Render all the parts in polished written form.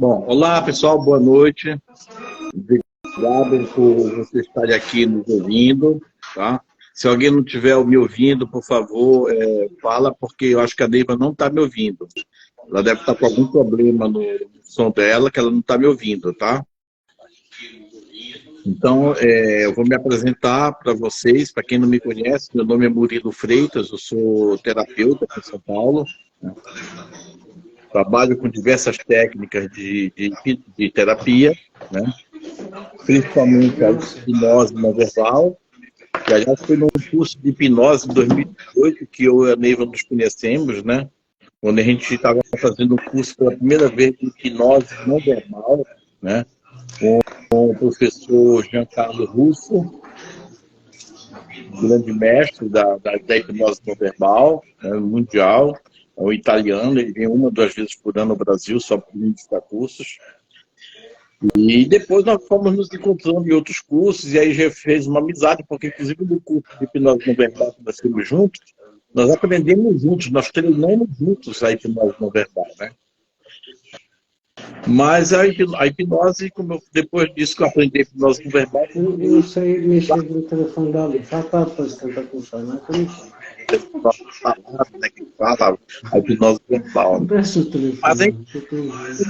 Bom, olá pessoal, boa noite. Obrigado por você estar aqui nos ouvindo, tá? Se alguém não estiver me ouvindo, por favor, fala, porque eu acho que a Neiva não está me ouvindo. Ela deve estar com algum problema no som dela, que ela não está me ouvindo, tá? Então, eu vou me apresentar para vocês, para quem não me conhece, meu nome é Murilo Freitas, eu sou terapeuta aqui em São Paulo, né? Trabalho com diversas técnicas de terapia, né? Principalmente a hipnose não verbal, que aliás foi num curso de hipnose em 2018 que eu e a Neiva nos conhecemos, né? Quando a gente estava fazendo um curso pela primeira vez de hipnose não verbal, né? Com o professor Giancarlo Russo, grande mestre da hipnose não verbal, né, mundial, é um italiano, ele vem uma, duas vezes por ano ao Brasil, só para ministrar cursos. E depois nós fomos nos encontrando em outros cursos, e aí já fez uma amizade, porque inclusive no curso de hipnose não verbal que nós temos juntos, nós aprendemos juntos, nós treinamos juntos a hipnose não verbal, né? Mas a hipnose, depois disso que eu aprendi a hipnose não verbal... Eu sei mexer no telefone da Lu, só para tentar funcionar, que eu não sei. Né, que fala a hipnose verbal. Presta o telefone. Mas a gente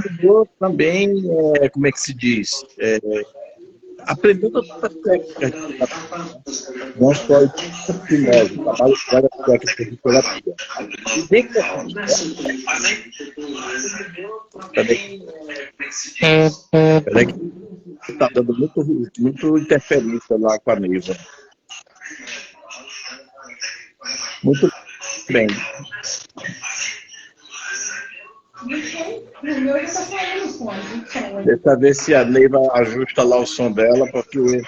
mudou também, como é que se diz? Aprendendo outras técnicas de terapia. Não só hipnose, trabalho com várias técnicas de terapia. E dentro Peraí que está dando muito interferência lá com a Neiva. Muito bem. Deixa eu ver se a Neiva ajusta lá o som dela, porque...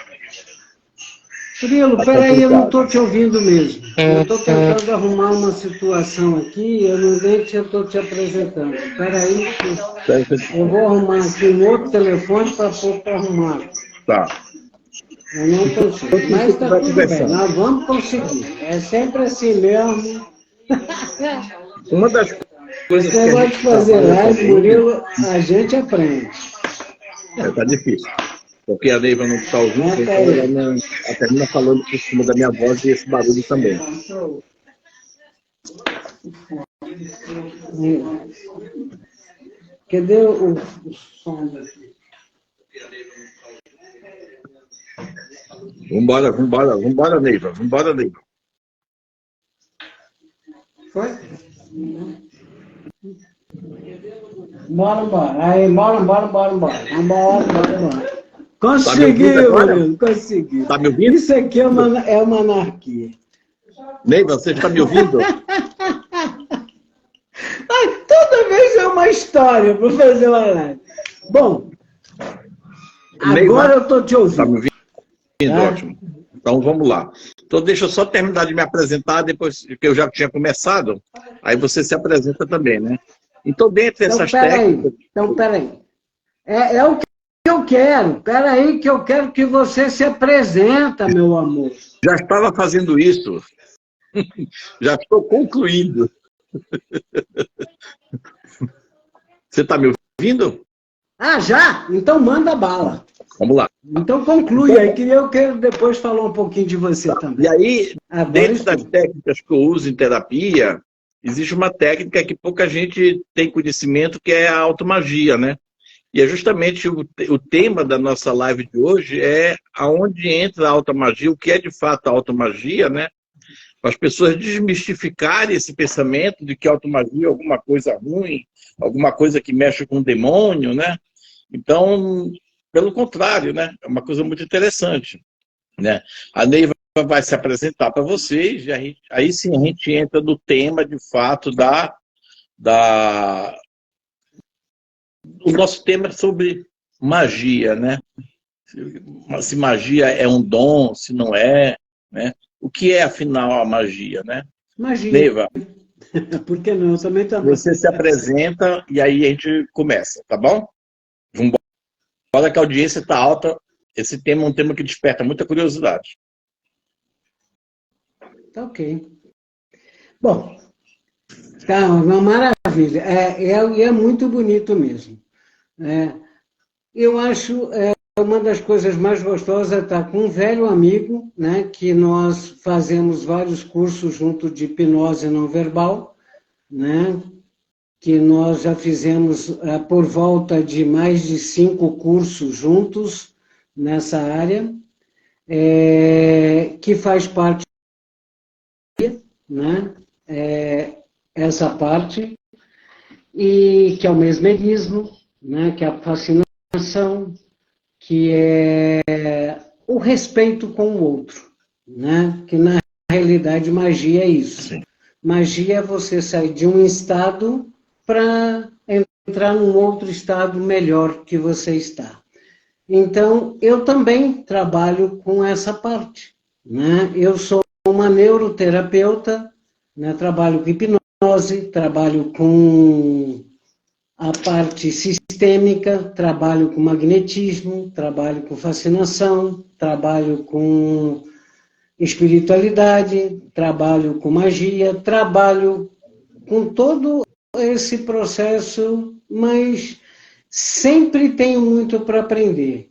Murilo, peraí, eu não estou te ouvindo mesmo. Eu estou tentando arrumar uma situação aqui, eu não nem estou te apresentando. Peraí, eu vou arrumar aqui um outro telefone para pôr para arrumar. Tá. Eu não consigo, mas está tudo bem, nós vamos conseguir. É sempre assim mesmo. Uma das coisas que a gente fazer live, Murilo, a gente aprende. Tá difícil. Porque a Neiva não está ouvindo, então ela termina falando por cima da minha voz e esse barulho também. Cadê o som daqui? Vambora, Neiva. Foi? Bora. Aí, bora. Conseguiu, Murilo, consegui. Tá me ouvindo? Isso aqui é uma anarquia. Neiva, você está me ouvindo? Toda vez é uma história para fazer uma live. Bom, Neiva, agora eu estou te ouvindo. Está me ouvindo? Ótimo. Então vamos lá. Então deixa eu só terminar de me apresentar, depois que eu já tinha começado, aí você se apresenta também, né? Então, dentre essas técnicas... Peraí. É o que eu quero. Peraí, que eu quero que você se apresenta, meu amor. Já estava fazendo isso. Já estou concluindo. Você está me ouvindo? Ah, já? Então manda bala. Vamos lá. Então conclui aí, que eu quero depois falar um pouquinho de você também. E aí, dentro das técnicas que eu uso em terapia, existe uma técnica que pouca gente tem conhecimento, que é a automagia, né? E é justamente o tema da nossa live de hoje é aonde entra a automagia, o que é de fato a automagia, né? Para as pessoas desmistificarem esse pensamento de que a automagia é alguma coisa ruim, alguma coisa que mexe com o demônio, né? Então, pelo contrário, né? É uma coisa muito interessante, né? A Neiva vai se apresentar para vocês, e aí sim a gente entra no tema, de fato, o nosso tema é sobre magia, né? Se magia é um dom, se não é, né? O que é, afinal, a magia, né? Magia. Neiva, por que não? Eu também. Você se apresenta e aí a gente começa, tá bom? Vamos embora que a audiência está alta. Esse tema é um tema que desperta muita curiosidade. Tá ok. Bom, tá uma maravilha. É muito bonito mesmo. Eu acho uma das coisas mais gostosas é estar com um velho amigo, né, que nós fazemos vários cursos junto de hipnose não verbal, né, que nós já fizemos por volta de mais de 5 cursos juntos nessa área, que faz parte, né, essa parte, e que é o mesmerismo, né, que é a fascinação, que é o respeito com o outro, né, que na realidade magia é isso. Sim. Magia é você sair de um estado para entrar num outro estado melhor que você está. Então, eu também trabalho com essa parte, né? Eu sou uma neuroterapeuta, né? Trabalho com hipnose, trabalho com a parte sistêmica, trabalho com magnetismo, trabalho com fascinação, trabalho com espiritualidade, trabalho com magia, trabalho com todo esse processo, mas sempre tenho muito para aprender.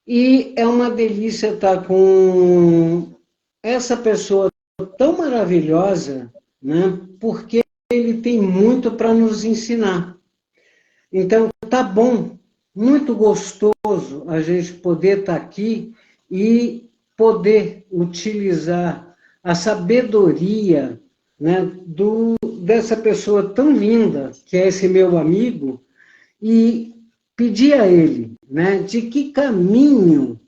E é uma delícia estar com essa pessoa tão maravilhosa, né? Porque ele tem muito para nos ensinar. Então, tá bom, muito gostoso a gente poder estar aqui e poder utilizar a sabedoria, né, dessa pessoa tão linda, que é esse meu amigo, e pedir a ele, né, de que caminho,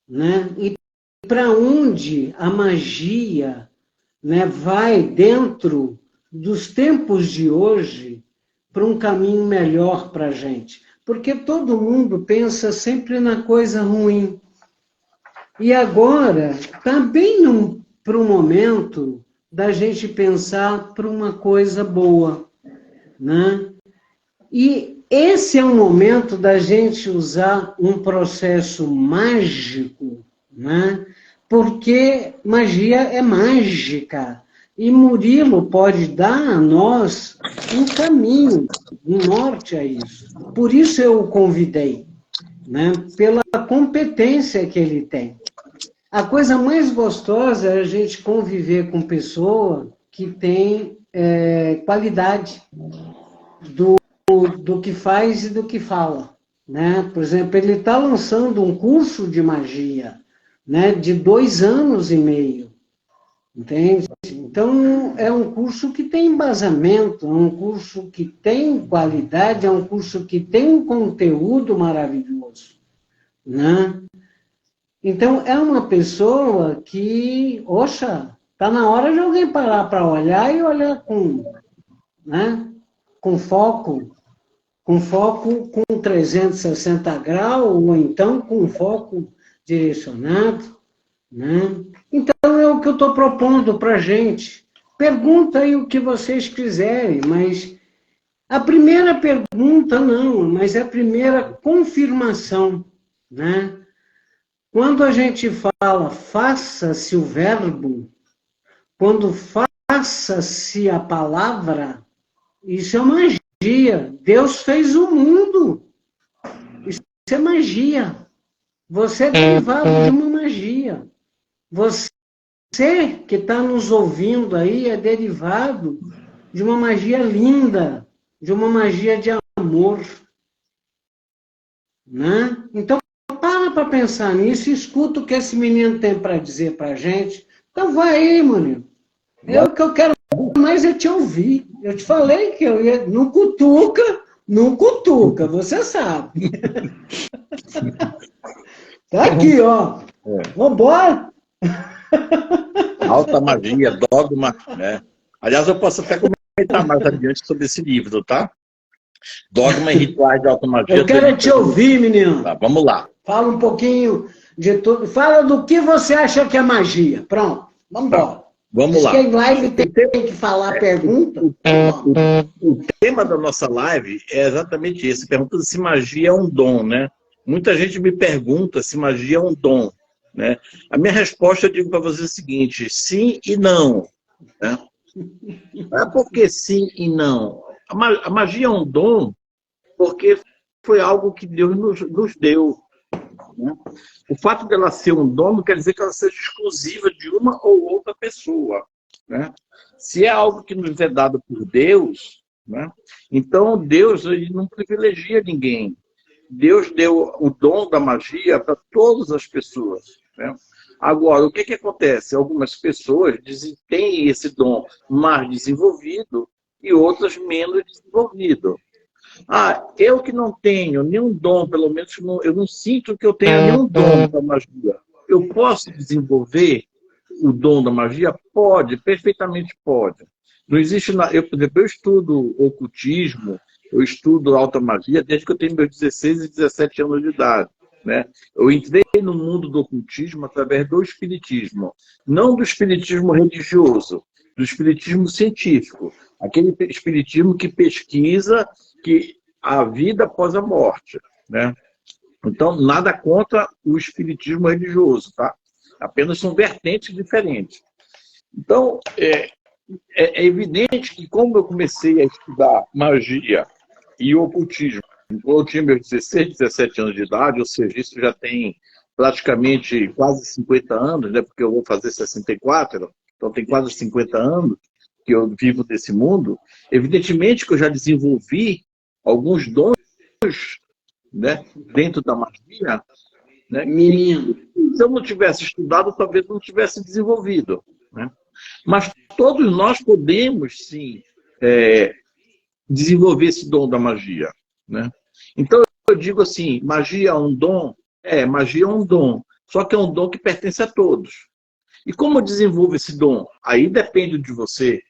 né, e para onde a magia, né, vai dentro dos tempos de hoje para um caminho melhor para a gente. Porque todo mundo pensa sempre na coisa ruim. E agora está bem para o momento da gente pensar para uma coisa boa, né? E esse é o momento da gente usar um processo mágico, né? Porque magia é mágica. E Murilo pode dar a nós um caminho, um norte a isso. Por isso eu o convidei, né? Pela competência que ele tem. A coisa mais gostosa é a gente conviver com pessoa que tem qualidade do que faz e do que fala, né? Por exemplo, ele está lançando um curso de magia, né, de 2 anos e meio, entende? Então, é um curso que tem embasamento, é um curso que tem qualidade, é um curso que tem um conteúdo maravilhoso, né? Então, é uma pessoa que, oxa, está na hora de alguém parar para olhar e olhar né, com foco com 360 graus, ou então com foco direcionado, né? Então, é o que eu estou propondo para a gente. Pergunta aí o que vocês quiserem, mas a primeira pergunta não, mas é a primeira confirmação, né? Quando a gente fala faça-se o verbo, quando faça-se a palavra, isso é magia. Deus fez o mundo. Isso é magia. Você é derivado de uma magia. Você que está nos ouvindo aí é derivado de uma magia linda, de uma magia de amor. Né? Então, para pensar nisso e escuta o que esse menino tem para dizer para a gente. Então, vai aí, menino. O que eu quero mais é te ouvir. Eu te falei que eu ia... Não cutuca, você sabe. Tá aqui, ó. Vambora. Alta magia, dogma, né? Aliás, eu posso até comentar mais adiante sobre esse livro, tá? Dogma e Rituais de Alta Magia. Eu quero te ouvir, menino. Tá, vamos lá. Fala um pouquinho de tudo. Fala do que você acha que é magia. Pronto, vamos embora. Tá, vamos lá. Quem live tem que falar pergunta. O tema da nossa live é exatamente esse. Perguntando se magia é um dom, né? Muita gente me pergunta se magia é um dom, né? A minha resposta, eu digo para vocês o seguinte: sim e não. Né? Não é porque sim e não. A magia é um dom porque foi algo que Deus nos deu. Né? O fato dela ser um dom não quer dizer que ela seja exclusiva de uma ou outra pessoa. Né? Se é algo que nos é dado por Deus, né? Então Deus ele não privilegia ninguém. Deus deu o dom da magia para todas as pessoas. Né? Agora, o que acontece? Algumas pessoas têm esse dom mais desenvolvido e outras menos desenvolvido. Eu que não tenho nenhum dom, pelo menos eu não sinto que eu tenha nenhum dom da magia. Eu posso desenvolver o dom da magia? Pode, perfeitamente pode. Não existe... por exemplo, eu estudo ocultismo, eu estudo alta magia desde que eu tenho meus 16 e 17 anos de idade. Né? Eu entrei no mundo do ocultismo através do espiritismo. Não do espiritismo religioso, do espiritismo científico. Aquele espiritismo que pesquisa que a vida após a morte. Né? Então, nada contra o espiritismo religioso. Tá? Apenas são vertentes diferentes. Então, é evidente que como eu comecei a estudar magia e ocultismo, eu tinha meus 16, 17 anos de idade, ou seja, isso já tem praticamente quase 50 anos, né, porque eu vou fazer 64, então tem quase 50 anos que eu vivo desse mundo. Evidentemente que eu já desenvolvi alguns dons, né, dentro da magia, né, que se eu não tivesse estudado, talvez não tivesse desenvolvido. Né? Mas todos nós podemos, sim, desenvolver esse dom da magia. Né? Então, eu digo assim, magia é um dom? Magia é um dom. Só que é um dom que pertence a todos. E como eu desenvolvo esse dom? Aí depende de você.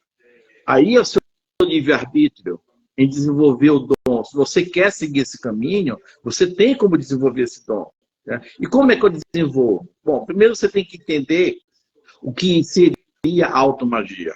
Aí é o seu livre-arbítrio em desenvolver o dom. Se você quer seguir esse caminho, você tem como desenvolver esse dom. Né? E como é que eu desenvolvo? Bom, primeiro você tem que entender o que seria automagia.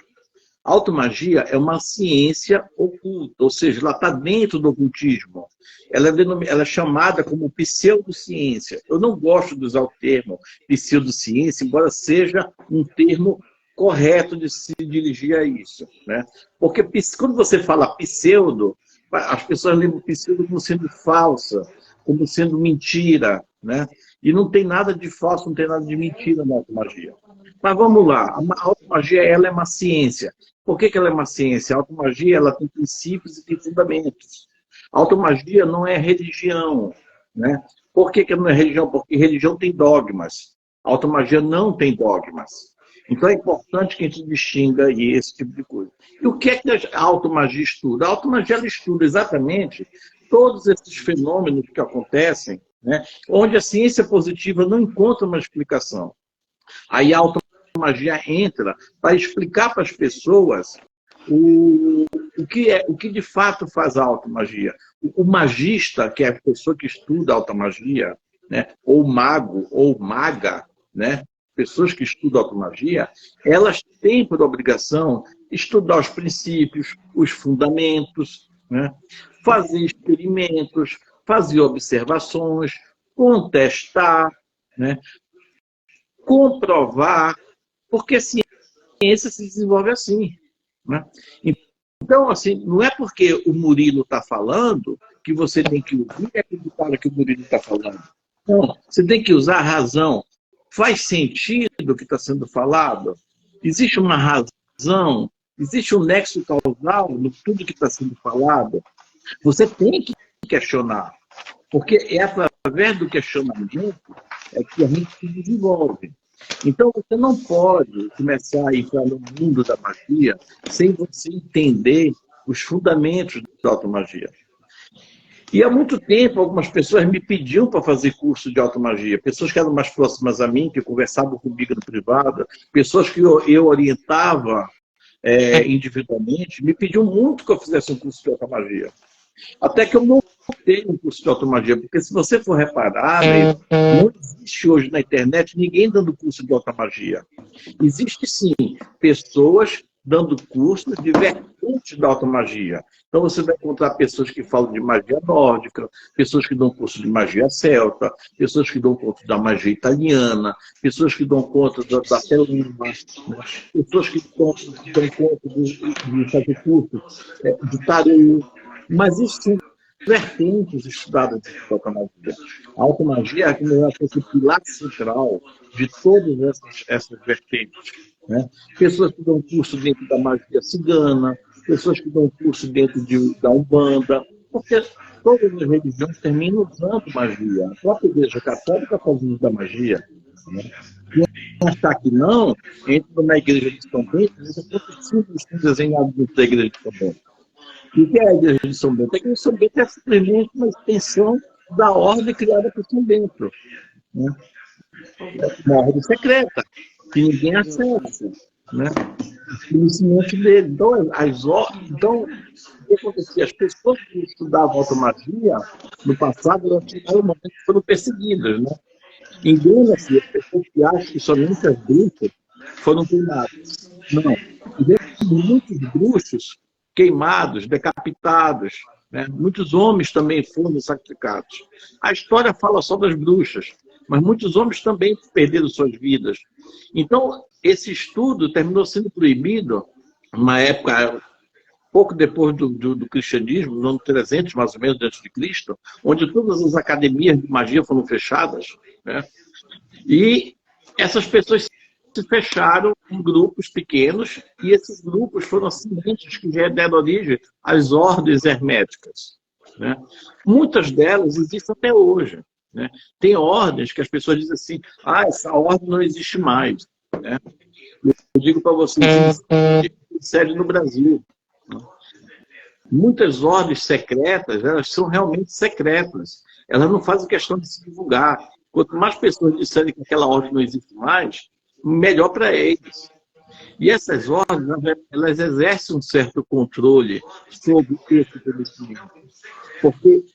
Automagia é uma ciência oculta, ou seja, ela está dentro do ocultismo. Ela é chamada como pseudociência. Eu não gosto de usar o termo pseudociência, embora seja um termo correto de se dirigir a isso. Né? Porque quando você fala pseudo, as pessoas lembram pseudo como sendo falsa, como sendo mentira. Né? E não tem nada de falso, não tem nada de mentira na automagia. Mas vamos lá, a automagia ela é uma ciência. Por que ela é uma ciência? A automagia ela tem princípios e tem fundamentos. A automagia não é religião. Né? Por que não é religião? Porque religião tem dogmas. A automagia não tem dogmas. Então é importante que a gente distinga esse tipo de coisa. E o que é que a automagia estuda? A automagia ela estuda exatamente todos esses fenômenos que acontecem, né? Onde a ciência positiva não encontra uma explicação. Aí a automagia entra para explicar para as pessoas o que de fato faz a automagia. O magista, que é a pessoa que estuda a automagia, né? Ou mago, ou maga, né? Pessoas que estudam automagia, elas têm por obrigação estudar os princípios, os fundamentos, né? Fazer experimentos, fazer observações, contestar, né? Comprovar, porque a ciência se desenvolve assim. Né? Então, assim, não é porque o Murilo está falando que você tem que ouvir e acreditar no que o Murilo está falando. Não, você tem que usar a razão. Faz sentido o que está sendo falado? Existe uma razão? Existe um nexo causal no tudo que está sendo falado? Você tem que questionar. Porque é através do questionamento que a gente se desenvolve. Então, você não pode começar a entrar no mundo da magia sem você entender os fundamentos da automagia. E há muito tempo, algumas pessoas me pediam para fazer curso de automagia. Pessoas que eram mais próximas a mim, que conversavam comigo no privado, pessoas que eu orientava individualmente, me pediam muito que eu fizesse um curso de automagia. Até que eu montei um curso de automagia, porque se você for reparar, né, não existe hoje na internet ninguém dando curso de automagia. Existe sim pessoas dando curso de vertentes da automagia. Então você vai encontrar pessoas que falam de magia nórdica, pessoas que dão curso de magia celta, pessoas que dão curso da magia italiana, pessoas que dão conta da telema, né? Pessoas que dão conta de fazer curso de tarô. Mas isso são vertentes estudadas de automagia. A automagia é como esse pilar central de todas essas vertentes. Né? Pessoas que dão curso dentro da magia cigana, pessoas que dão curso dentro da Umbanda, porque todas as religiões terminam usando magia. A própria Igreja Católica faz uso da magia. Né? E achar que não, entra na Igreja de São Bento, mas quantos símbolos estão desenhados dentro da Igreja de São Bento? E o que é a Igreja de São Bento? A Igreja de São Bento é simplesmente uma extensão da ordem criada por São Bento. Né? É uma ordem secreta, que ninguém acessa. Né? O conhecimento dele. Então, o que acontecia? As pessoas que estudavam automagia, no passado, foram perseguidas. Né? Engana-se as pessoas que acham que somente as bruxas foram queimadas. Não. Muitos bruxos queimados, decapitados, né? Muitos homens também foram sacrificados. A história fala só das bruxas, mas muitos homens também perderam suas vidas. Então, esse estudo terminou sendo proibido numa época, pouco depois do cristianismo, no ano 300, mais ou menos, antes de Cristo, onde todas as academias de magia foram fechadas, né? E essas pessoas se fecharam em grupos pequenos, e esses grupos foram sementes que já deram origem às ordens herméticas. Né? Muitas delas existem até hoje. Né? Tem ordens que as pessoas dizem assim, essa ordem não existe mais. Né? Eu digo para vocês, sério no Brasil. Né? Muitas ordens secretas, elas são realmente secretas. Elas não fazem questão de se divulgar. Quanto mais pessoas disserem que aquela ordem não existe mais, melhor para eles. E essas ordens, elas exercem um certo controle sobre esse conhecimento. Porque,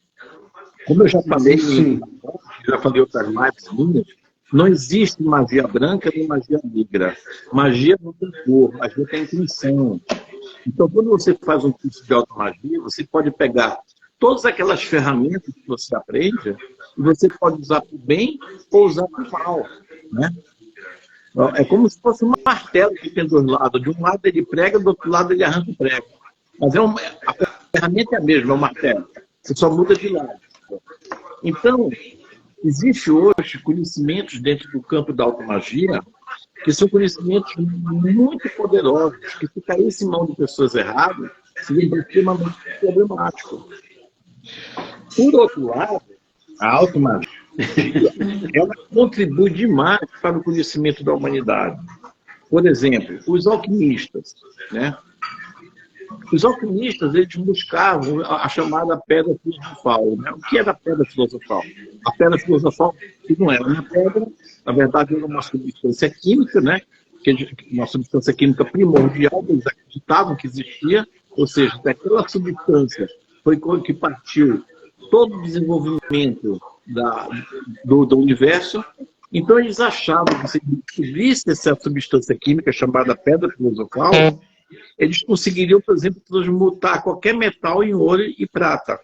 como eu já falei, outras lives minhas, não existe magia branca nem magia negra. Magia não tem cor, magia tem intenção. Então, quando você faz um curso de automagia, você pode pegar todas aquelas ferramentas que você aprende e você pode usar para o bem ou usar para o mal. Né? É como se fosse um martelo que tem dois lados. De um lado ele prega, do outro lado ele arranca o prego. Mas a ferramenta é a mesma, é um martelo. Você só muda de lado. Então, existe hoje conhecimentos dentro do campo da automagia que são conhecimentos muito poderosos, que se caísse em mão de pessoas erradas, seria extremamente problemático. Por outro lado, a automagia ela contribui demais para o conhecimento da humanidade. Por exemplo, os alquimistas. Né? Os alquimistas, eles buscavam a chamada pedra filosofal. Né? O que era a pedra filosofal? A pedra filosofal que não era uma pedra, na verdade era uma substância química, né? Uma substância química primordial, eles acreditavam que existia, ou seja, daquela substância foi que partiu todo o desenvolvimento do universo. Então eles achavam que se descobrisse essa substância química chamada pedra filosofal, eles conseguiriam, por exemplo, transmutar qualquer metal em ouro e prata.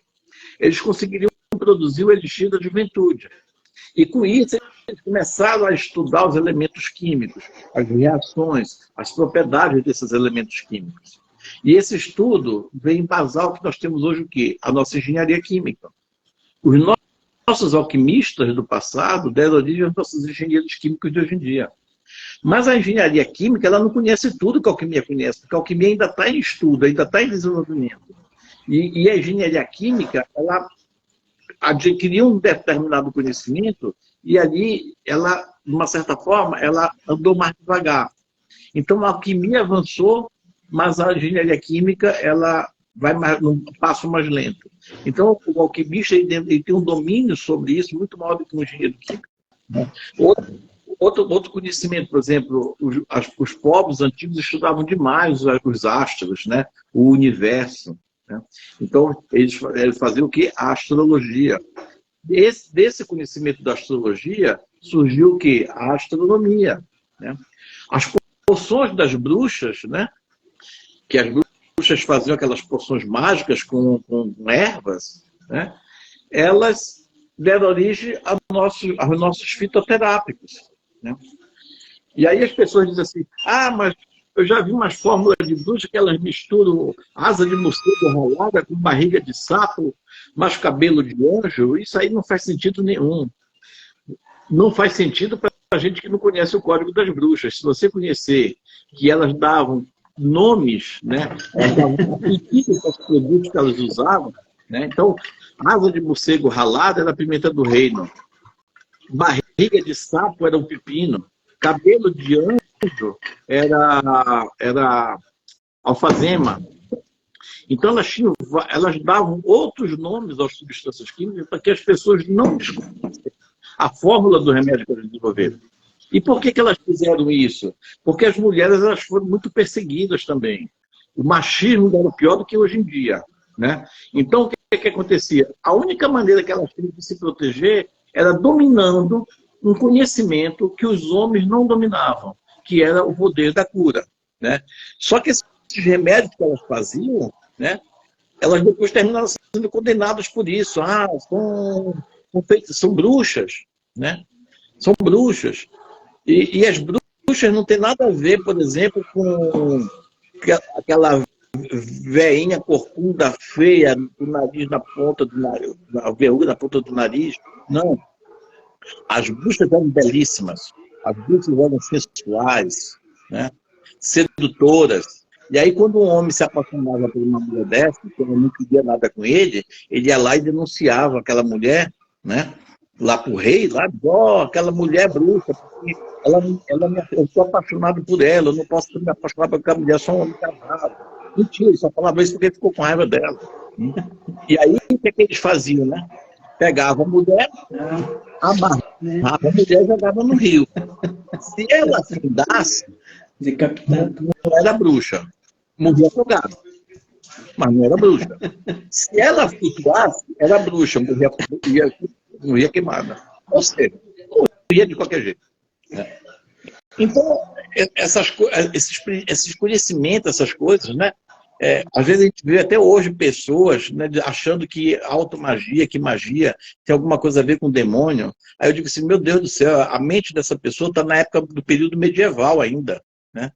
Eles conseguiriam produzir o elixir da juventude. E com isso eles começaram a estudar os elementos químicos, as reações, as propriedades desses elementos químicos. E esse estudo vem embasar o que nós temos hoje, o quê? A nossa engenharia química. Os nossos alquimistas do passado deram origem aos nossos engenheiros químicos de hoje em dia. Mas a engenharia química ela não conhece tudo que a alquimia conhece, porque a alquimia ainda está em estudo, ainda está em desenvolvimento. E a engenharia química, ela adquiriu um determinado conhecimento e ali, ela, de uma certa forma, ela andou mais devagar. Então a alquimia avançou, mas a engenharia química ela vai num passo mais lento. Então o alquimista ele tem um domínio sobre isso muito maior do que um engenheiro químico. Né? Outro conhecimento, por exemplo, os povos antigos estudavam demais os astros, né? O universo. Né? Então, eles faziam o quê? A astrologia. Desse conhecimento da astrologia surgiu o quê? A astronomia. Né? As poções das bruxas, né? Que as bruxas faziam aquelas poções mágicas com ervas, né? Elas deram origem aos nossos fitoterápicos. Né? E aí as pessoas dizem assim, mas Eu já vi umas fórmulas de bruxa que elas misturam asa de morcego ralada com barriga de sapo, mais cabelo de anjo. Isso aí não faz sentido nenhum. Não faz sentido para a gente que não conhece o Código das Bruxas. Se você conhecer que elas davam nomes, né, apelidos aos produtos que elas usavam, né? Então, asa de morcego ralada era a pimenta do reino, barriga de sapo era o pepino, cabelo de anjo era alfazema. Então, elas davam outros nomes às substâncias químicas para que as pessoas não descobrissem a fórmula do remédio que elas desenvolveram. E por que elas fizeram isso? Porque as mulheres elas foram muito perseguidas também. O machismo era pior do que hoje em dia, né? Então, o que acontecia? A única maneira que elas tinham de se proteger era dominando um conhecimento que os homens não dominavam, que era o poder da cura, né? Só que esses remédios que elas faziam, né, elas depois terminaram sendo condenadas por isso. São bruxas, né? São bruxas. E as bruxas não tem nada a ver, por exemplo, com aquela veinha corcunda feia do nariz na ponta do nariz, a verruga na ponta do nariz. Não. As bruxas eram belíssimas. As bruxas eram sensuais, né? Sedutoras. E aí, quando um homem se apaixonava por uma mulher dessa, que não queria nada com ele, ele ia lá e denunciava aquela mulher, né? Lá para o rei, lá, aquela mulher bruxa, porque eu estou apaixonado por ela, eu não posso me apaixonar por aquela mulher, só um homem casado. Mentira, ele só falava isso porque ficou com raiva dela. E aí, o que eles faziam, né? Pegavam a mulher, amarrava a mulher e jogava no rio. Se ela afundasse, não era bruxa. Morria afogada. Mas não era bruxa. Se ela flutuasse, era bruxa. Morria queimada. Ou seja, morria de qualquer jeito. Né? Então, esses conhecimentos, essas coisas, né? Às vezes a gente vê até hoje pessoas, né, achando que automagia, que magia tem alguma coisa a ver com demônio. Aí eu digo assim, meu Deus do céu, a mente dessa pessoa está na época do período medieval ainda. Né?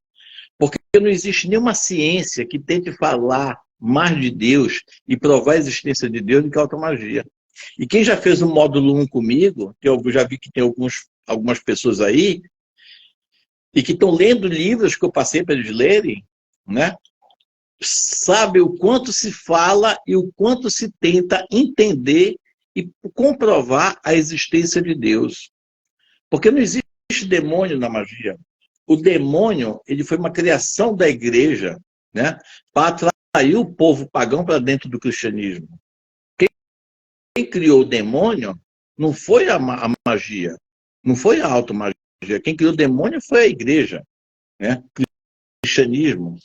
Porque não existe nenhuma ciência que tente falar mais de Deus e provar a existência de Deus do que a automagia. E quem já fez o módulo 1 comigo, que eu já vi que tem algumas pessoas aí, e que estão lendo livros que eu passei para eles lerem, né? Sabe o quanto se fala e o quanto se tenta entender e comprovar a existência de Deus. Porque não existe demônio na magia. O demônio, ele foi uma criação da igreja, né, para atrair o povo pagão para dentro do cristianismo. Quem criou o demônio não foi a magia, não foi a automagia. Quem criou o demônio foi a igreja, né? O cristianismo,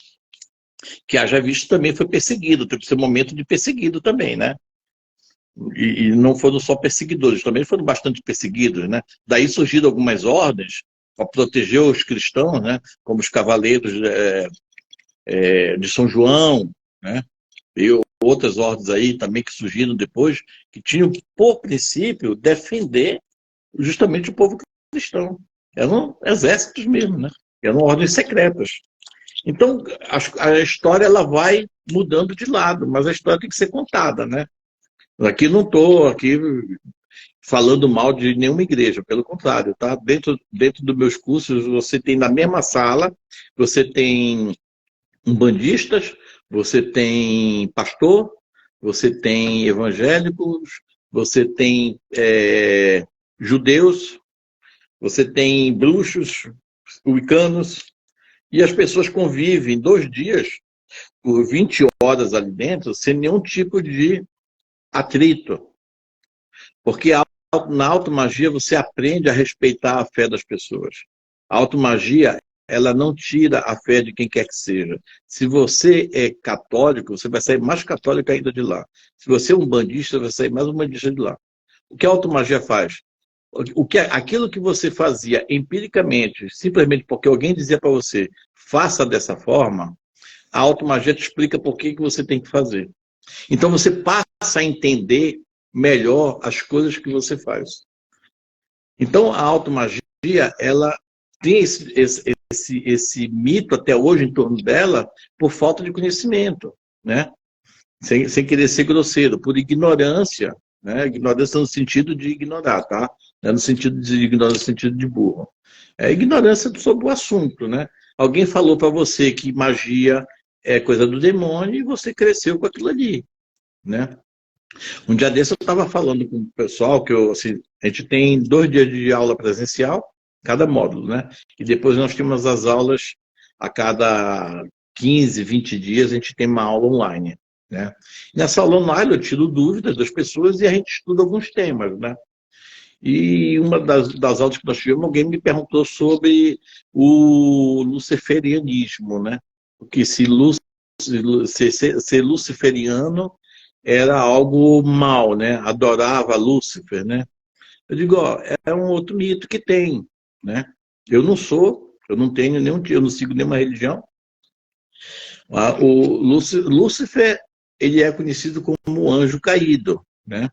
que haja visto também foi perseguido, teve seu momento de perseguido também, né? E não foram só perseguidores, também foram bastante perseguidos, né? Daí surgiram algumas ordens para proteger os cristãos, né? Como os cavaleiros de São João, né? E outras ordens aí também que surgiram depois, que tinham, por princípio, defender justamente o povo cristão. Eram exércitos mesmo, né? Eram ordens secretas. Então, a história ela vai mudando de lado, mas a história tem que ser contada, né? Aqui não estou falando mal de nenhuma igreja, pelo contrário, tá? Dentro dos meus cursos, você tem na mesma sala, você tem umbandistas, você tem pastor, você tem evangélicos, você tem judeus, você tem bruxos, wiccanos, e as pessoas convivem 2 dias, por 20 horas ali dentro, sem nenhum tipo de atrito. Porque na automagia você aprende a respeitar a fé das pessoas. A automagia, ela não tira a fé de quem quer que seja. Se você é católico, você vai sair mais católico ainda de lá. Se você é um bandista, vai sair mais um bandista de lá. O que a automagia faz? Aquilo que você fazia empiricamente, simplesmente porque alguém dizia para você, faça dessa forma, a automagia te explica por que você tem que fazer. Então você passa a entender melhor as coisas que você faz. Então a automagia, ela tem esse esse mito até hoje em torno dela por falta de conhecimento, né? Sem querer ser grosseiro, por ignorância, né? Ignorância no sentido de ignorar, tá? Não é no sentido de ignorância, no sentido de burro. É ignorância sobre o assunto, né? Alguém falou para você que magia é coisa do demônio e você cresceu com aquilo ali, né? Um dia desse eu estava falando com o pessoal que assim, a gente tem 2 dias de aula presencial, cada módulo, né? E depois nós temos as aulas a cada 15, 20 dias, a gente tem uma aula online, né? Nessa aula online eu tiro dúvidas das pessoas e a gente estuda alguns temas, né? E uma das aulas que nós tivemos, alguém me perguntou sobre o luciferianismo, né? Porque ser luciferiano era algo mal, né? Adorava Lúcifer, né? Eu digo, ó, é um outro mito que tem, né? Eu não tenho eu não sigo nenhuma religião. O Lúcifer, ele é conhecido como anjo caído, né?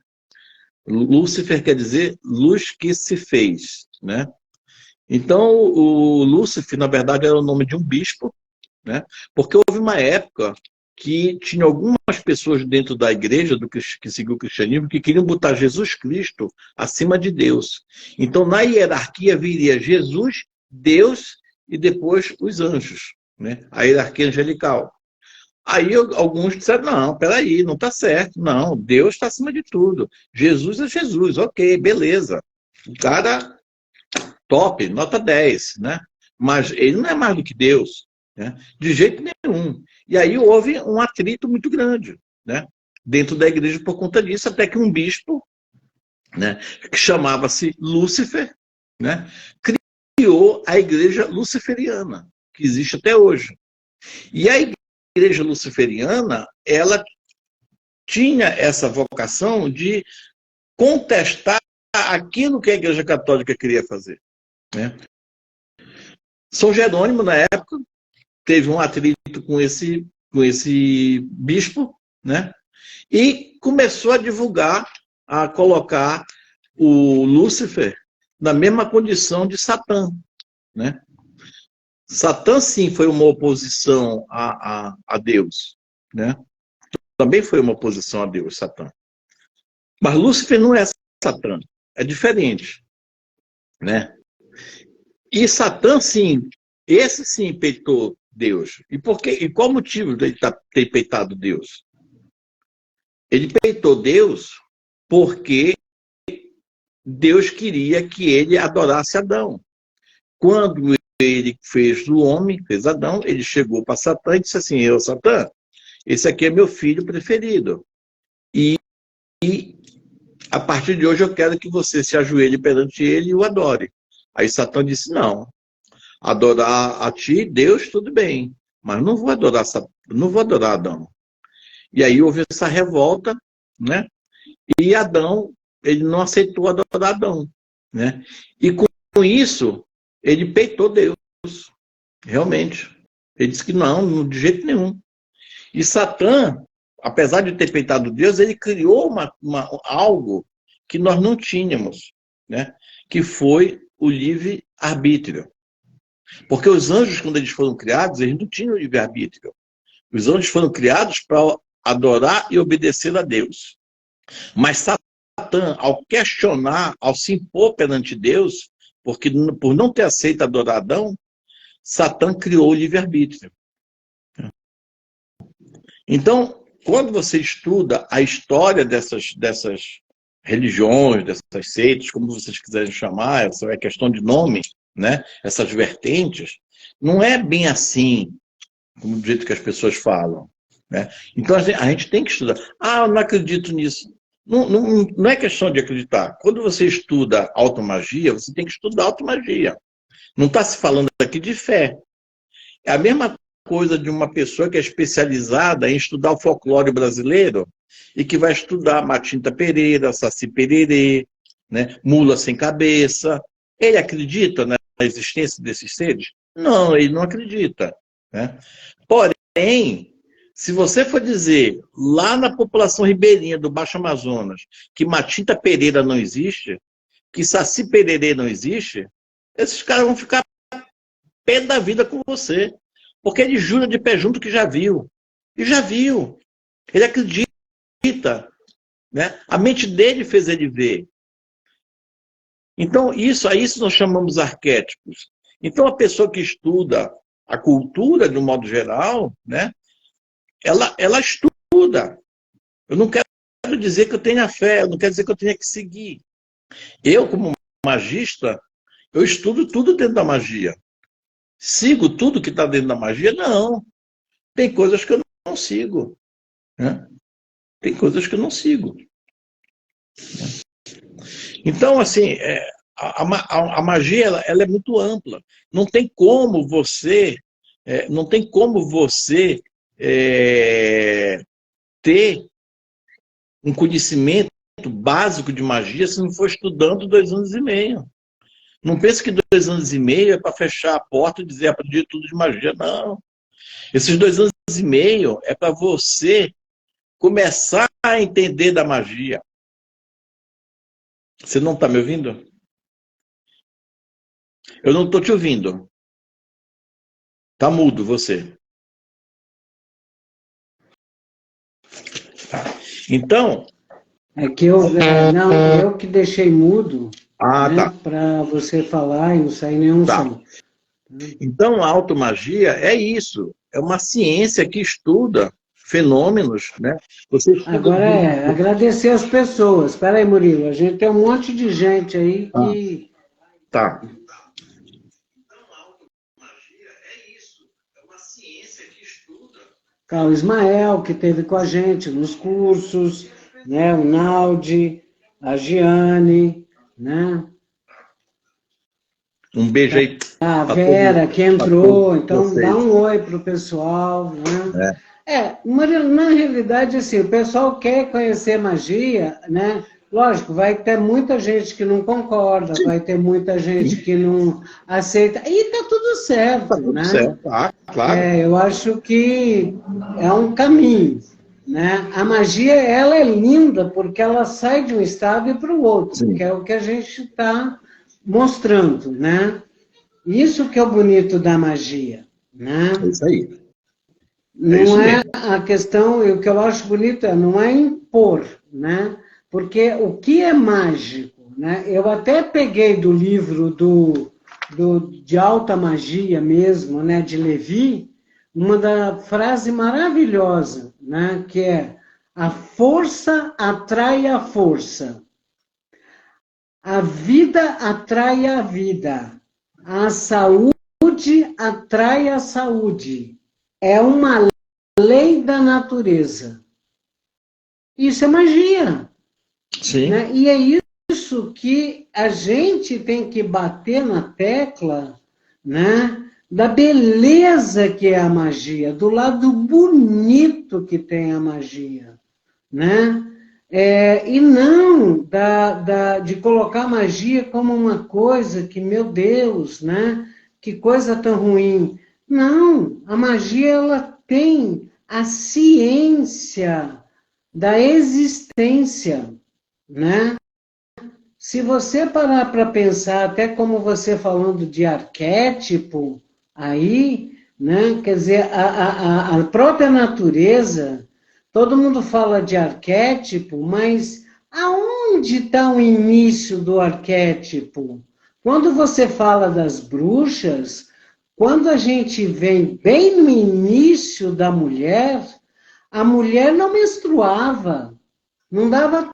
Lúcifer quer dizer luz que se fez, né? Então, o Lúcifer, na verdade, era o nome de um bispo, né? Porque houve uma época que tinha algumas pessoas dentro da igreja que seguiu o cristianismo que queriam botar Jesus Cristo acima de Deus. Então, na hierarquia viria Jesus, Deus e depois os anjos, né? A hierarquia angelical. Aí alguns disseram, não, peraí, não está certo. Não, Deus está acima de tudo. Jesus é Jesus, ok, beleza. O cara, top, nota 10, né? Mas ele não é mais do que Deus, né? De jeito nenhum. E aí houve um atrito muito grande, né? Dentro da igreja por conta disso, até que um bispo, né, que chamava-se Lúcifer, né, criou a igreja luciferiana, que existe até hoje. E a igreja luciferiana, ela tinha essa vocação de contestar aquilo que a igreja católica queria fazer, né? São Jerônimo, na época, teve um atrito com esse bispo, né? E começou a divulgar, a colocar o Lúcifer na mesma condição de Satã, né? Satã, sim, foi uma oposição a Deus, né? Também foi uma oposição a Deus, Satã. Mas Lúcifer não é Satã, é diferente, né? E Satã, sim, esse sim peitou Deus. E por quê? E qual o motivo de ele ter peitado Deus? Ele peitou Deus porque Deus queria que ele adorasse Adão. Quando ele fez o homem, fez Adão, ele chegou para Satã e disse assim, eu, Satã, esse aqui é meu filho preferido. E a partir de hoje eu quero que você se ajoelhe perante ele e o adore. Aí Satã disse, não, adorar a ti, Deus, tudo bem, mas não vou adorar Adão. E aí houve essa revolta, né? E Adão, ele não aceitou adorar Adão, né? E com isso, ele peitou Deus, realmente. Ele disse que não, de jeito nenhum. E Satã, apesar de ter peitado Deus, ele criou algo que nós não tínhamos, né? Que foi o livre-arbítrio. Porque os anjos, quando eles foram criados, eles não tinham livre-arbítrio. Os anjos foram criados para adorar e obedecer a Deus. Mas Satã, ao questionar, ao se impor perante Deus, porque por não ter aceito adorar Adão, Satã criou o livre-arbítrio. Então, quando você estuda a história dessas religiões, dessas seitas, como vocês quiserem chamar, essa é questão de nome, né? Essas vertentes, não é bem assim, como do jeito que as pessoas falam, né? Então, a gente tem que estudar. Ah, eu não acredito nisso. Não é questão de acreditar. Quando você estuda automagia, você tem que estudar automagia. Não está se falando aqui de fé. É a mesma coisa de uma pessoa que é especializada em estudar o folclore brasileiro e que vai estudar Matinta Pereira, Saci Pererê, né? Mula sem cabeça. Ele acredita na existência desses seres? Não, ele não acredita, né? Porém, se você for dizer lá na população ribeirinha do Baixo Amazonas que Matinta Pereira não existe, que Saci Pererê não existe, esses caras vão ficar pé da vida com você. Porque ele jura de pé junto que já viu. E já viu. Ele acredita. Né? A mente dele fez ele ver. Então, a isso nós chamamos arquétipos. Então, a pessoa que estuda a cultura, de um modo geral, né, ela estuda. Eu não quero dizer que eu tenha fé, eu não quero dizer que eu tenha que seguir. Eu, como magista, eu estudo tudo dentro da magia. Sigo tudo que está dentro da magia? Não. Tem coisas que eu não sigo. Né? Tem coisas que eu não sigo. Então, assim, a magia ela é muito ampla. Não tem como você, ter um conhecimento básico de magia se não for estudando 2 anos e meio. Não pense que 2 anos e meio é para fechar a porta e dizer aprendi tudo de magia. Não. Esses 2 anos e meio é para você começar a entender da magia. Você não está me ouvindo? Eu não estou te ouvindo. Está mudo você. Tá. Então... É que eu que deixei mudo, né, tá. para você falar e não sair nenhum som. Então, a automagia é isso. É uma ciência que estuda fenômenos, né? Agora agradecer as pessoas. Espera aí, Murilo, a gente tem um monte de gente aí que... Tá. O Ismael, que esteve com a gente nos cursos, né? O Naldi, a Giane, né? Um beijo aí. A Vera, que entrou, então dá um oi para o pessoal, né? Murilo, na realidade, assim, o pessoal quer conhecer magia, né? Lógico, vai ter muita gente que não concorda, vai ter muita gente que não aceita, e tá tudo certo, tá tudo, né? Certo. Claro. Eu acho que é um caminho, né? A magia, ela é linda porque ela sai de um estado e para o outro, Sim. que é o que a gente está mostrando, né? Isso que é o bonito da magia, né? É isso aí. Não é a questão, o que eu acho bonito não é impor, né? Porque o que é mágico, né? Eu até peguei do livro de alta magia mesmo, né? De Levi, uma frase maravilhosa, né? Que é: a força atrai a força, a vida atrai a vida, a saúde atrai a saúde. É uma lei da natureza. Isso é magia. Sim. Né? E é isso que a gente tem que bater na tecla, né? Da beleza que é a magia, do lado bonito que tem a magia. Né? E não de colocar a magia como uma coisa que, meu Deus, né? Que coisa tão ruim. Não, a magia ela tem a ciência da existência, né? Se você parar para pensar, até como você falando de arquétipo, aí, né? Quer dizer, a própria natureza, todo mundo fala de arquétipo, mas aonde está o início do arquétipo? Quando você fala das bruxas, quando a gente vem bem no início da mulher, a mulher não menstruava, não dava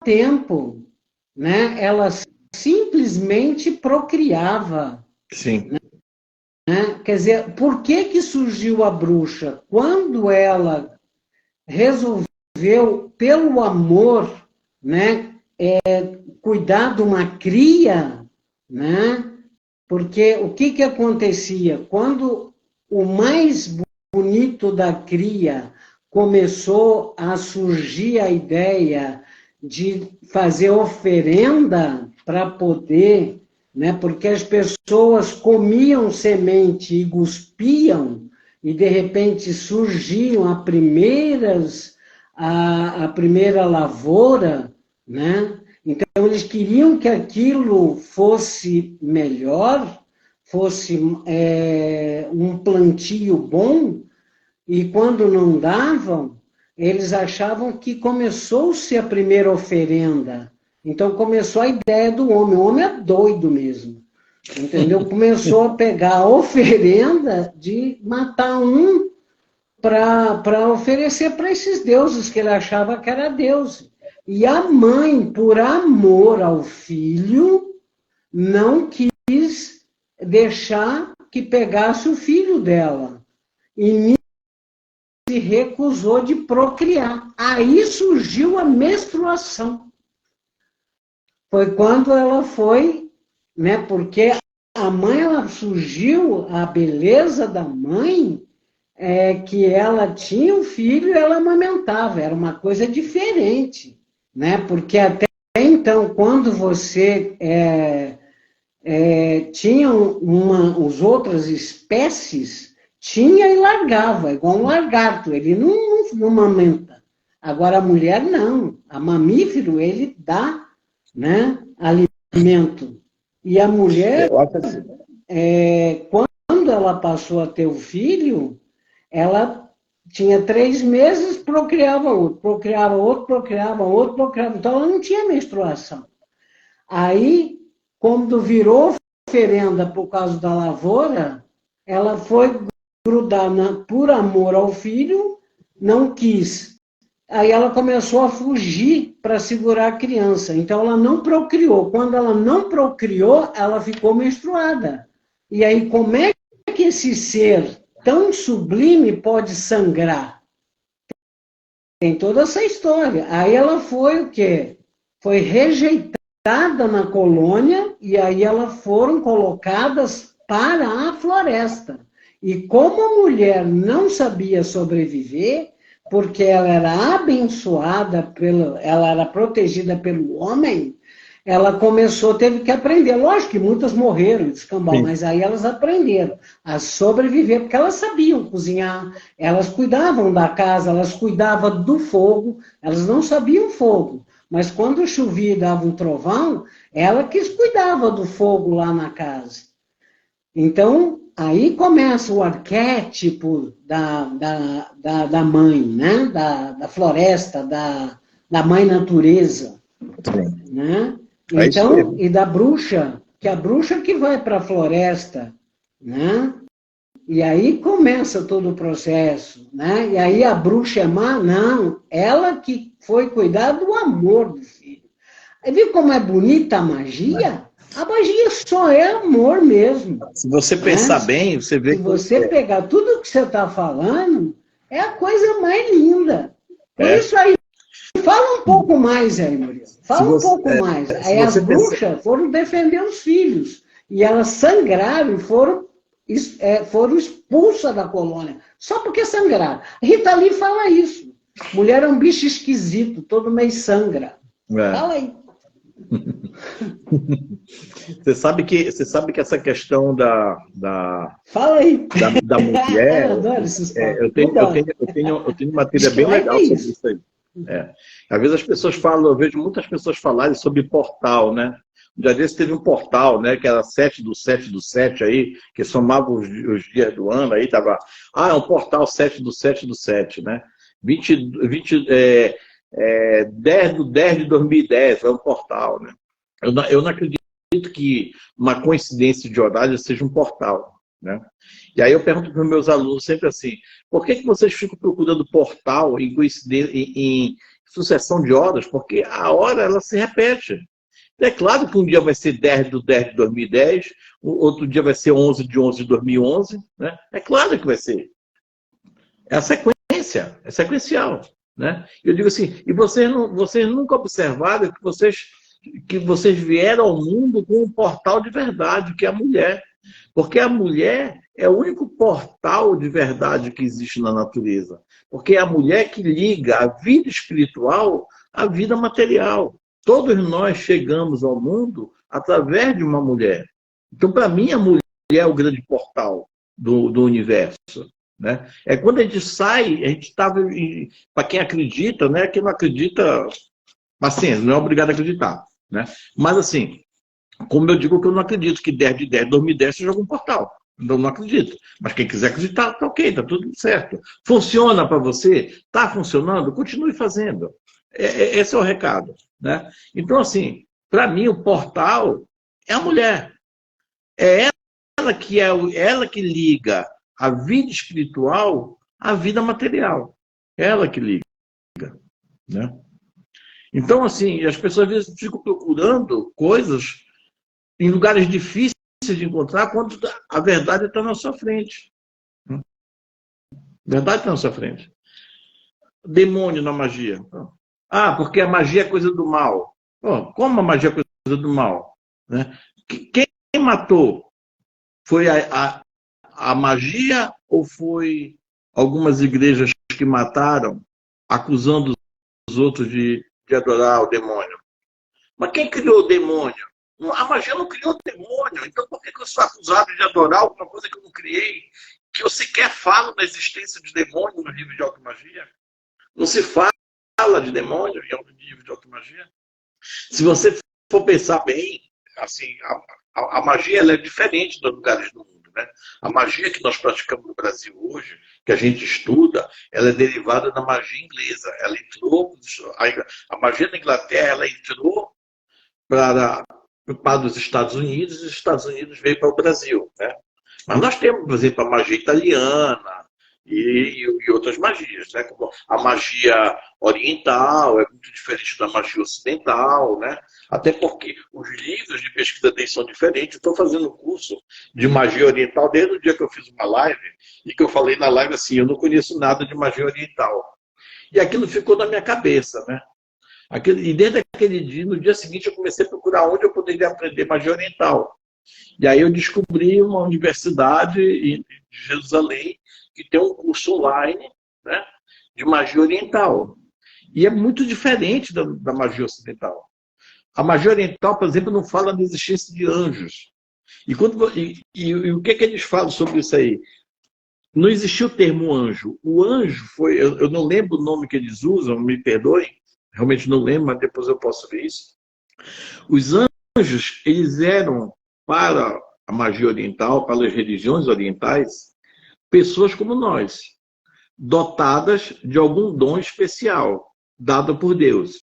tempo, né? Ela simplesmente procriava. Sim. Né? Quer dizer, por que surgiu a bruxa? Quando ela resolveu, pelo amor, né, cuidar de uma cria, né? Porque o que acontecia? Quando o mais bonito da cria começou a surgir a ideia de fazer oferenda para poder, né? Porque as pessoas comiam semente e cuspiam, e de repente surgiam a primeira lavoura, né? Então eles queriam que aquilo fosse melhor, fosse um plantio bom, e quando não davam, eles achavam que começou-se a primeira oferenda. Então começou a ideia do homem. O homem é doido mesmo. Entendeu? Começou a pegar a oferenda de matar um para oferecer para esses deuses que ele achava que era Deus. E a mãe, por amor ao filho, não quis deixar que pegasse o filho dela. E se recusou de procriar. Aí surgiu a menstruação. Foi quando ela foi, né? Porque a mãe, ela surgiu, a beleza da mãe que ela tinha um filho e ela amamentava. Era uma coisa diferente, né? Porque até então, quando você tinha as outras espécies, tinha e largava, igual um lagarto, ele não amamenta. Agora a mulher não, a mamífero ele dá, né, alimento. E a mulher, quando ela passou a ter o filho, ela tinha 3 meses, procriava outro, procriava outro, procriava outro, procriava. Então ela não tinha menstruação. Aí, quando virou oferenda por causa da lavoura, ela foi grudar por amor ao filho, não quis. Aí ela começou a fugir para segurar a criança. Então ela não procriou. Quando ela não procriou, ela ficou menstruada. E aí como é que esse ser tão sublime pode sangrar? Tem toda essa história. Aí ela foi o quê? Foi rejeitada na colônia e aí elas foram colocadas para a floresta. E como a mulher não sabia sobreviver, porque ela era abençoada, ela era protegida pelo homem, ela teve que aprender. Lógico que muitas morreram de escambau, mas aí elas aprenderam a sobreviver, porque elas sabiam cozinhar, elas cuidavam da casa, elas cuidavam do fogo, elas não sabiam fogo. Mas quando chovia e dava um trovão, ela que cuidava do fogo lá na casa. Então, aí começa o arquétipo da mãe, né? Da floresta, da mãe natureza. Né? Então, e da bruxa, que a bruxa que vai para a floresta, né? E aí começa todo o processo, né? E aí a bruxa é má? Não, ela que foi cuidar do amor do filho. Viu como é bonita a magia? A magia só é amor mesmo. Se você pensar bem, você vê que... Se você pegar tudo que você está falando, é a coisa mais linda. Por isso aí, fala um pouco mais aí, Murilo. Fala um pouco mais. Aí as bruxas foram defender os filhos. E elas sangraram e foram expulsas da colônia. Só porque sangraram. Rita Lee fala isso. Mulher é um bicho esquisito, todo mês sangra. Fala aí. Você sabe que essa questão Fala aí. Da mulher, eu adoro esses papos. eu tenho uma trilha bem legal sobre isso aí. Às vezes as pessoas falam, eu vejo muitas pessoas falarem sobre portal, né? Um dia desse teve um portal, né? Que era 7 do 7 do 7 aí, que somava os dias do ano, aí tava, é um portal 7 do 7 do 7, né? 10 do 10 de 2010, é um portal, né? Eu não acredito que uma coincidência de horário seja um portal, né? E aí eu pergunto para os meus alunos sempre assim, por que vocês ficam procurando portal em coincidência, em sucessão de horas? Porque a hora, ela se repete. É claro que um dia vai ser 10 do 10 de 2010, outro dia vai ser 11 de 11 de 2011, né? É claro que vai ser. É a sequência, é sequencial, né? Eu digo assim, e vocês nunca observaram que vocês vieram ao mundo com um portal de verdade, que é a mulher. Porque a mulher é o único portal de verdade que existe na natureza. Porque é a mulher que liga a vida espiritual à vida material. Todos nós chegamos ao mundo através de uma mulher. Então, para mim, a mulher é o grande portal do universo. Né? É quando a gente sai, a gente estava... Para quem acredita, né? Quem não acredita, paciência, não é obrigado a acreditar. Né? Mas, assim, Como eu digo que eu não acredito que 10 de 10 de 2010 seja algum portal. Eu não acredito. Mas quem quiser acreditar, tá ok, tá tudo certo. Funciona para você? Está funcionando? Continue fazendo. Esse é o recado. Né? Então, assim, para mim, o portal é a mulher. É ela que liga a vida espiritual à vida material. É ela que liga. Né? Então, assim, as pessoas às vezes ficam procurando coisas em lugares difíceis de encontrar quando a verdade está na sua frente. A verdade está na sua frente. Demônio na magia. Ah, porque a magia é coisa do mal. Como a magia é coisa do mal? Né? Quem matou? Foi a magia ou foi algumas igrejas que mataram, acusando os outros de adorar o demônio? Mas quem criou o demônio? A magia não criou o demônio. Então por que eu sou acusado de adorar alguma coisa que eu não criei? Que eu sequer falo da existência de demônio no livro de automagia? Não se fala de demônio em livro de automagia? Se você for pensar bem, assim, a magia ela é diferente dos lugares do mundo. Né? A magia que nós praticamos no Brasil hoje, que a gente estuda, ela é derivada da magia inglesa. Ela entrou, a magia da Inglaterra, ela entrou para os Estados Unidos, e os Estados Unidos veio para o Brasil. Né? Mas nós temos, por exemplo, a magia italiana e outras magias, né? Como a magia oriental é muito diferente da magia ocidental, né? Até porque os livros de pesquisa deles são diferentes. Estou fazendo um curso de magia oriental desde o dia que eu fiz uma live e que eu falei na live assim, eu não conheço nada de magia oriental. E aquilo ficou na minha cabeça, né? E desde aquele dia, no dia seguinte, eu comecei a procurar onde eu poderia aprender magia oriental. E aí eu descobri uma universidade de Jerusalém que tem um curso online, né, de magia oriental. E é muito diferente da magia ocidental. A magia oriental, por exemplo, não fala da existência de anjos. E o que eles falam sobre isso aí? Não existiu o termo anjo. O anjo foi, eu não lembro o nome que eles usam, me perdoem, realmente não lembro, mas depois eu posso ver isso. Os anjos, eles eram, para a magia oriental, para as religiões orientais, pessoas como nós, dotadas de algum dom especial, dado por Deus.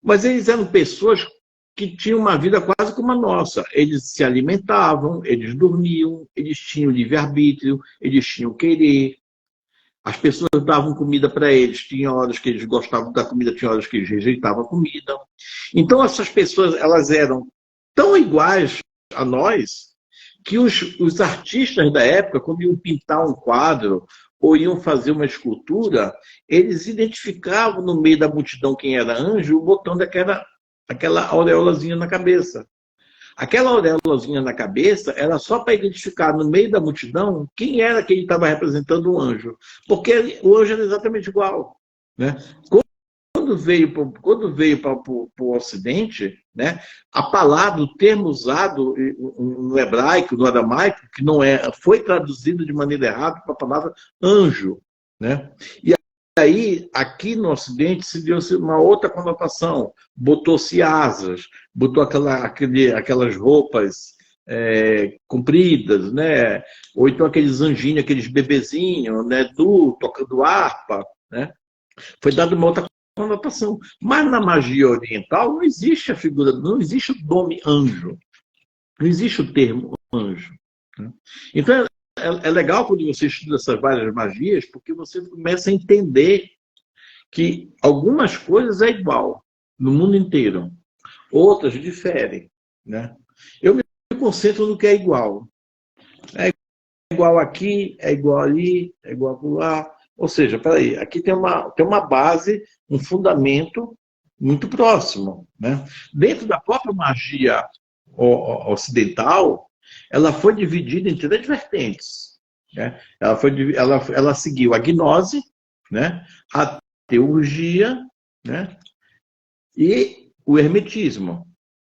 Mas eles eram pessoas que tinham uma vida quase como a nossa. Eles se alimentavam, eles dormiam, eles tinham livre-arbítrio, eles tinham querer. As pessoas davam comida para eles, tinha horas que eles gostavam da comida, tinha horas que eles rejeitavam a comida. Então essas pessoas, elas eram tão iguais a nós que os artistas da época, quando iam pintar um quadro ou iam fazer uma escultura, eles identificavam no meio da multidão quem era anjo, botando aquela aureolazinha na cabeça. Aquela aureolazinha na cabeça era só para identificar no meio da multidão quem era que ele estava representando o anjo. Porque o anjo era exatamente igual. Né? Quando veio para o Ocidente, né, a palavra, o termo usado no hebraico, no aramaico, que não foi traduzido de maneira errada para a palavra anjo. Né? E aí, aqui no Ocidente, se deu uma outra conotação. Botou-se asas, botou aquelas roupas compridas, né? Ou então aqueles anjinhos, aqueles bebezinhos, né? Tocando harpa. Né? Foi dada uma outra conotação. Mas na magia oriental não existe a figura, não existe o nome anjo. Não existe o termo anjo. Né? Então, é legal quando você estuda essas várias magias, porque você começa a entender que algumas coisas é igual no mundo inteiro, outras diferem. Né? Eu me concentro no que é igual. É igual aqui, é igual ali, é igual lá. Ou seja, peraí, aqui tem uma base, um fundamento muito próximo. Né? Dentro da própria magia ocidental, ela foi dividida em 3 vertentes. Né? Ela seguiu a gnose, né? A teurgia, né? E o hermetismo.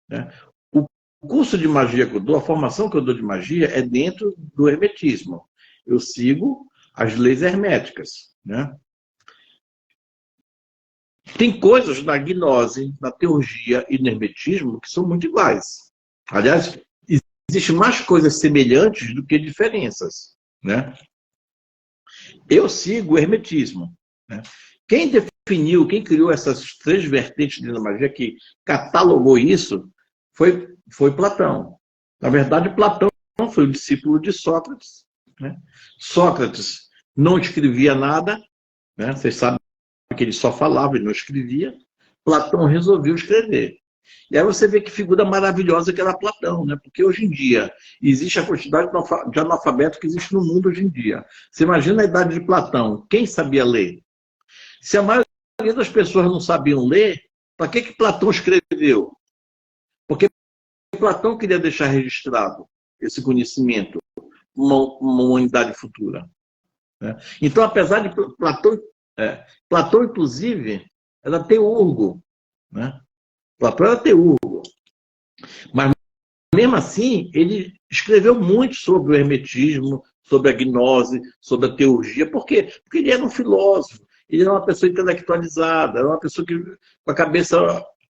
Né? O curso de magia que eu dou, a formação que eu dou de magia é dentro do hermetismo. Eu sigo as leis herméticas. Né? Tem coisas na gnose, na teurgia e no hermetismo que são muito iguais. Aliás, existem mais coisas semelhantes do que diferenças, né? Eu sigo o hermetismo, né? Quem definiu, quem criou essas três vertentes da magia, que catalogou isso, foi Platão. Na verdade, Platão foi o discípulo de Sócrates, né? Sócrates não escrevia nada, né? Vocês sabem que ele só falava e não escrevia. Platão resolveu escrever. E aí você vê que figura maravilhosa que era Platão, né? Porque hoje em dia existe a quantidade de analfabeto que existe no mundo hoje em dia. Você imagina a idade de Platão, quem sabia ler? Se a maioria das pessoas não sabiam ler, para que Platão escreveu? Porque Platão queria deixar registrado esse conhecimento, uma humanidade futura, né? Então, apesar de Platão, inclusive, era teurgo, né? Platão era teurgo. Mas, mesmo assim, ele escreveu muito sobre o hermetismo, sobre a gnose, sobre a teurgia. Por quê? Porque ele era um filósofo, ele era uma pessoa intelectualizada, era uma pessoa que, com a cabeça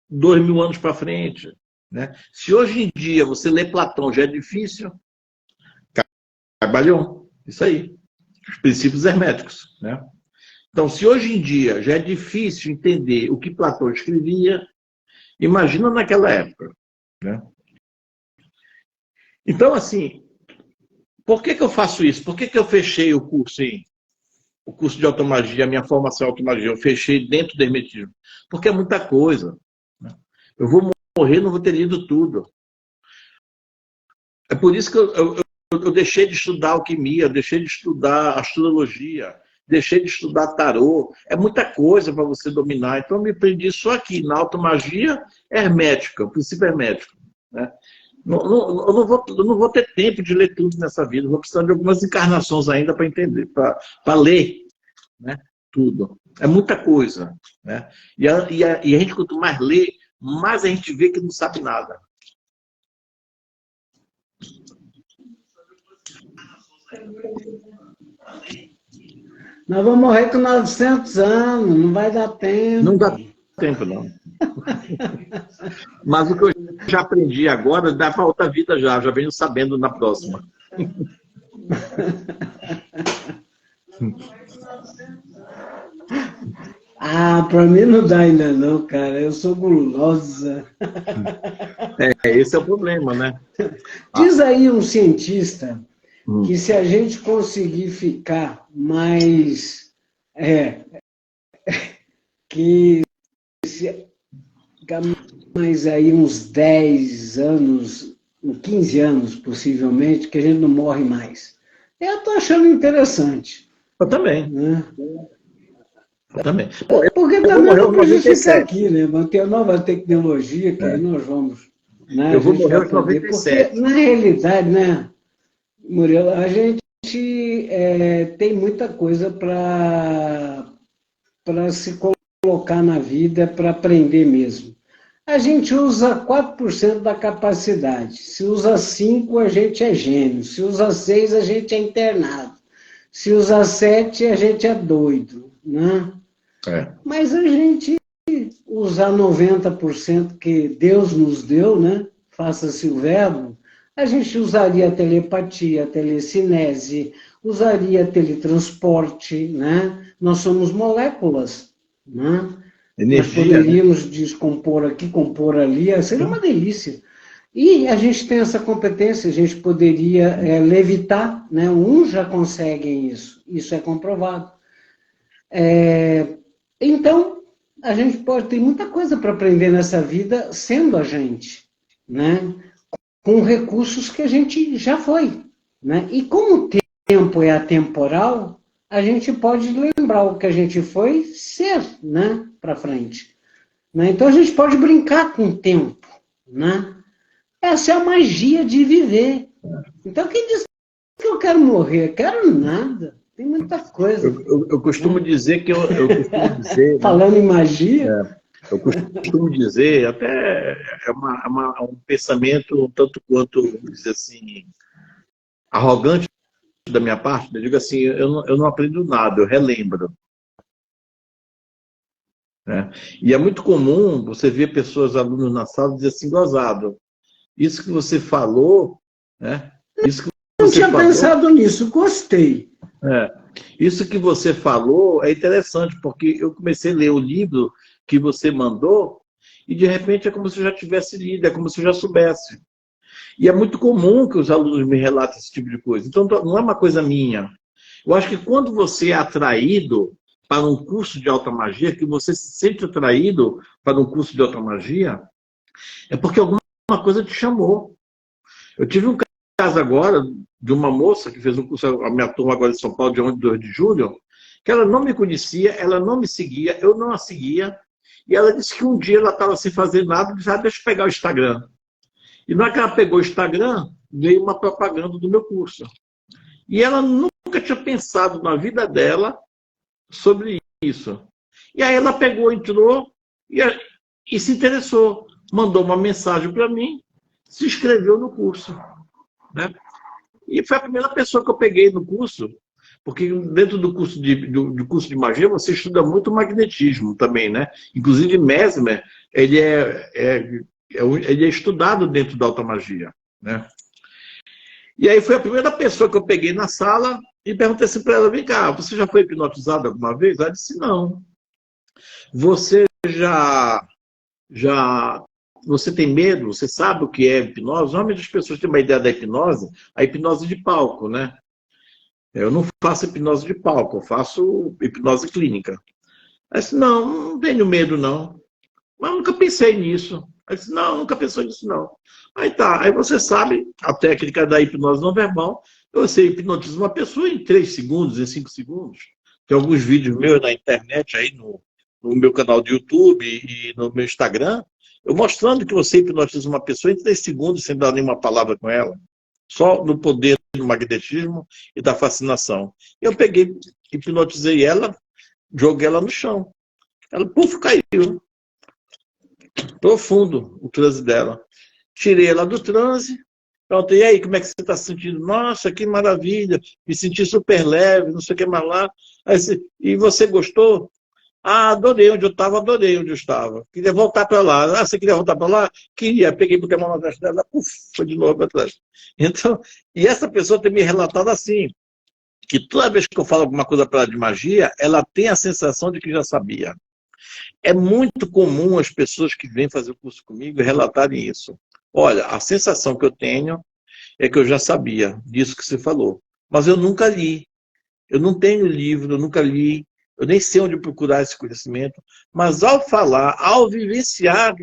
2000 anos para frente, né? Se hoje em dia você lê Platão já é difícil, Cabalhão, isso aí, os princípios herméticos, né? Então, se hoje em dia já é difícil entender o que Platão escrevia, imagina naquela época, né? Então, assim, por que eu faço isso? Por que eu fechei o curso de automagia, a minha formação em automagia? Eu fechei dentro do hermetismo. Porque é muita coisa, né? Eu vou morrer, não vou ter lido tudo. É por isso que eu deixei de estudar alquimia, deixei de estudar astrologia, deixei de estudar tarô. É muita coisa para você dominar. Então, eu me prendi só aqui, na automagia hermética, o princípio hermético, né? Eu não vou ter tempo de ler tudo nessa vida. Eu vou precisar de algumas encarnações ainda para entender, para ler, né, tudo. É muita coisa, né? E a gente, quanto mais lê, mais a gente vê que não sabe nada. Nós vamos morrer com 900 anos, não vai dar tempo. Não dá tempo, não. Mas o que eu já aprendi agora dá para outra vida já venho sabendo na próxima. Ah, para mim não dá ainda não, cara. Eu sou gulosa. Esse é o problema, né? Diz aí um cientista que se a gente conseguir ficar mais... que se ficar mais aí uns 10 anos, 15 anos possivelmente, que a gente não morre mais. Eu estou achando interessante. Eu também. Né? Eu também. Porque também não para justificar aqui, né? Manter a nova tecnologia que aí nós vamos... Né? Eu vou morrer aos 97. Porque, na realidade, né, Murilo, a gente tem muita coisa para se colocar na vida, para aprender mesmo. A gente usa 4% da capacidade. Se usa 5%, a gente é gênio. Se usa 6%, a gente é internado. Se usa 7%, a gente é doido. Né? Mas a gente usar 90% que Deus nos deu, né? Faça-se o verbo, a gente usaria a telepatia, a telecinese, usaria teletransporte, né? Nós somos moléculas, né? Energia, nós poderíamos descompor aqui, compor ali, seria uma delícia. E a gente tem essa competência, a gente poderia levitar, né? Uns já conseguem isso é comprovado. Então, a gente pode ter muita coisa para aprender nessa vida sendo a gente, né? Com recursos que a gente já foi, né? E como o tempo é atemporal, a gente pode lembrar o que a gente foi ser, né? Para frente. Né? Então a gente pode brincar com o tempo, né? Essa é a magia de viver. Então quem diz que eu quero morrer? Eu quero nada. Tem muita coisa. Eu costumo dizer que eu costumo dizer... Falando em magia... Eu costumo dizer, até um pensamento um tanto quanto, dizer assim, arrogante da minha parte, eu digo assim, eu não aprendo nada, eu relembro. né? E é muito comum você ver pessoas, alunos na sala, dizer assim, gozado, isso que você falou, né? Isso que Não você tinha falou, pensado nisso, gostei. isso que você falou é interessante, porque eu comecei a ler o livro que você mandou e, de repente, é como se eu já tivesse lido, é como se eu já soubesse. E é muito comum que os alunos me relatem esse tipo de coisa. Então, não é uma coisa minha. Eu acho que quando você é atraído para um curso de alta magia, que você se sente atraído para um curso de alta magia, é porque alguma coisa te chamou. Eu tive um caso agora de uma moça que fez um curso, a minha turma agora em São Paulo, de 11 e 2 de julho, que ela não me conhecia, ela não me seguia, eu não a seguia, e ela disse que um dia ela estava sem fazer nada e disse, deixa eu pegar o Instagram. E na hora que ela pegou o Instagram, veio uma propaganda do meu curso. E ela nunca tinha pensado na vida dela sobre isso. E aí ela pegou, entrou e se interessou. Mandou uma mensagem para mim, se inscreveu no curso, né? E foi a primeira pessoa que eu peguei no curso, porque dentro do curso de magia você estuda muito magnetismo também, né? Inclusive Mesmer, ele ele é estudado dentro da alta magia, né? E aí foi a primeira pessoa que eu peguei na sala e perguntei assim para ela, vem cá, você já foi hipnotizada alguma vez? Ela disse, não. Você já você tem medo? Você sabe o que é hipnose? Normalmente as pessoas têm uma ideia da hipnose, a hipnose de palco, né? Eu não faço hipnose de palco, eu faço hipnose clínica. Ela disse, não, não tenho medo, não. Mas eu nunca pensei nisso. Ela disse, não, nunca pensou nisso, não. Aí tá, aí você sabe a técnica da hipnose não verbal. Você hipnotiza uma pessoa em 3 segundos, em 5 segundos. Tem alguns vídeos meus na internet, aí no meu canal do YouTube e no meu Instagram, eu mostrando que você hipnotiza uma pessoa em 3 segundos sem dar nenhuma palavra com ela. Só no poder do magnetismo e da fascinação. Eu peguei, hipnotizei ela, joguei ela no chão. Ela, puf, caiu. Profundo o transe dela. Tirei ela do transe. Pronto, e aí, como é que você está se sentindo? Nossa, que maravilha, me senti super leve, não sei o que mais lá. Aí, e você gostou? Ah, adorei onde eu estava, adorei onde eu estava. Queria voltar para lá. Ah, você queria voltar para lá? Queria. Peguei porque a mão na testa dela, puf, foi de novo para trás. Então, e essa pessoa tem me relatado assim, que toda vez que eu falo alguma coisa para ela de magia, ela tem a sensação de que já sabia. É muito comum as pessoas que vêm fazer o curso comigo relatarem isso. Olha, a sensação que eu tenho é que eu já sabia disso que você falou, mas eu nunca li. Eu não tenho livro, eu nunca li, eu nem sei onde procurar esse conhecimento, mas ao falar, ao vivenciar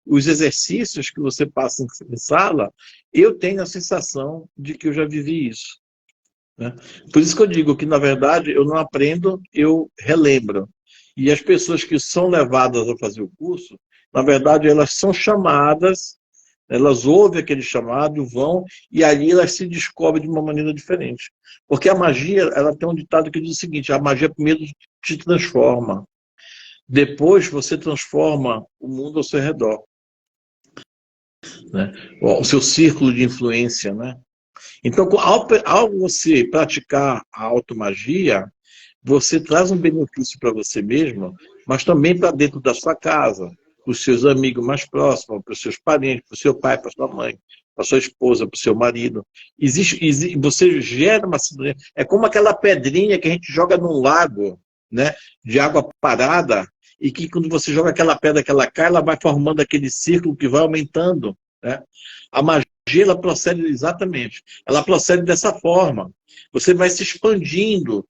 os exercícios que você passa em sala, eu tenho a sensação de que eu já vivi isso, né? Por isso que eu digo que, na verdade, eu não aprendo, eu relembro. E as pessoas que são levadas a fazer o curso, na verdade, elas são chamadas, elas ouvem aquele chamado, vão, e ali elas se descobrem de uma maneira diferente. Porque a magia, ela tem um ditado que diz o seguinte, a magia primeiro te transforma, depois você transforma o mundo ao seu redor, né? O seu círculo de influência, né? Então, ao você praticar a automagia, você traz um benefício para você mesmo, mas também para dentro da sua casa, para os seus amigos mais próximos, para os seus parentes, para o seu pai, para a sua mãe, para a sua esposa, para o seu marido. Você gera uma sintonia. É como aquela pedrinha que a gente joga num lago, né, de água parada, e que quando você joga aquela pedra que ela cai, ela vai formando aquele círculo que vai aumentando, né? A magia, ela procede exatamente. Ela procede dessa forma. Você vai se expandindo.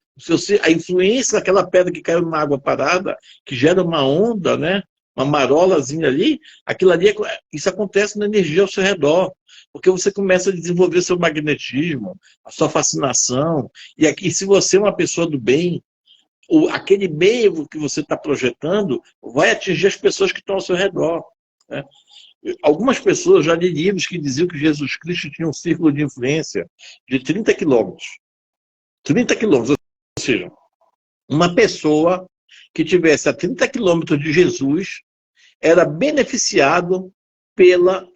A influência daquela pedra que caiu numa água parada, que gera uma onda, né? Uma marolazinha ali, aquilo ali, isso acontece na energia ao seu redor. Porque você começa a desenvolver seu magnetismo, a sua fascinação. E aqui, se você é uma pessoa do bem, aquele bem que você está projetando vai atingir as pessoas que estão ao seu redor, né? Algumas pessoas já li livros que diziam que Jesus Cristo tinha um círculo de influência de 30 quilômetros. 30 quilômetros, ou seja, uma pessoa que tivesse a 30 quilômetros de Jesus era beneficiado pela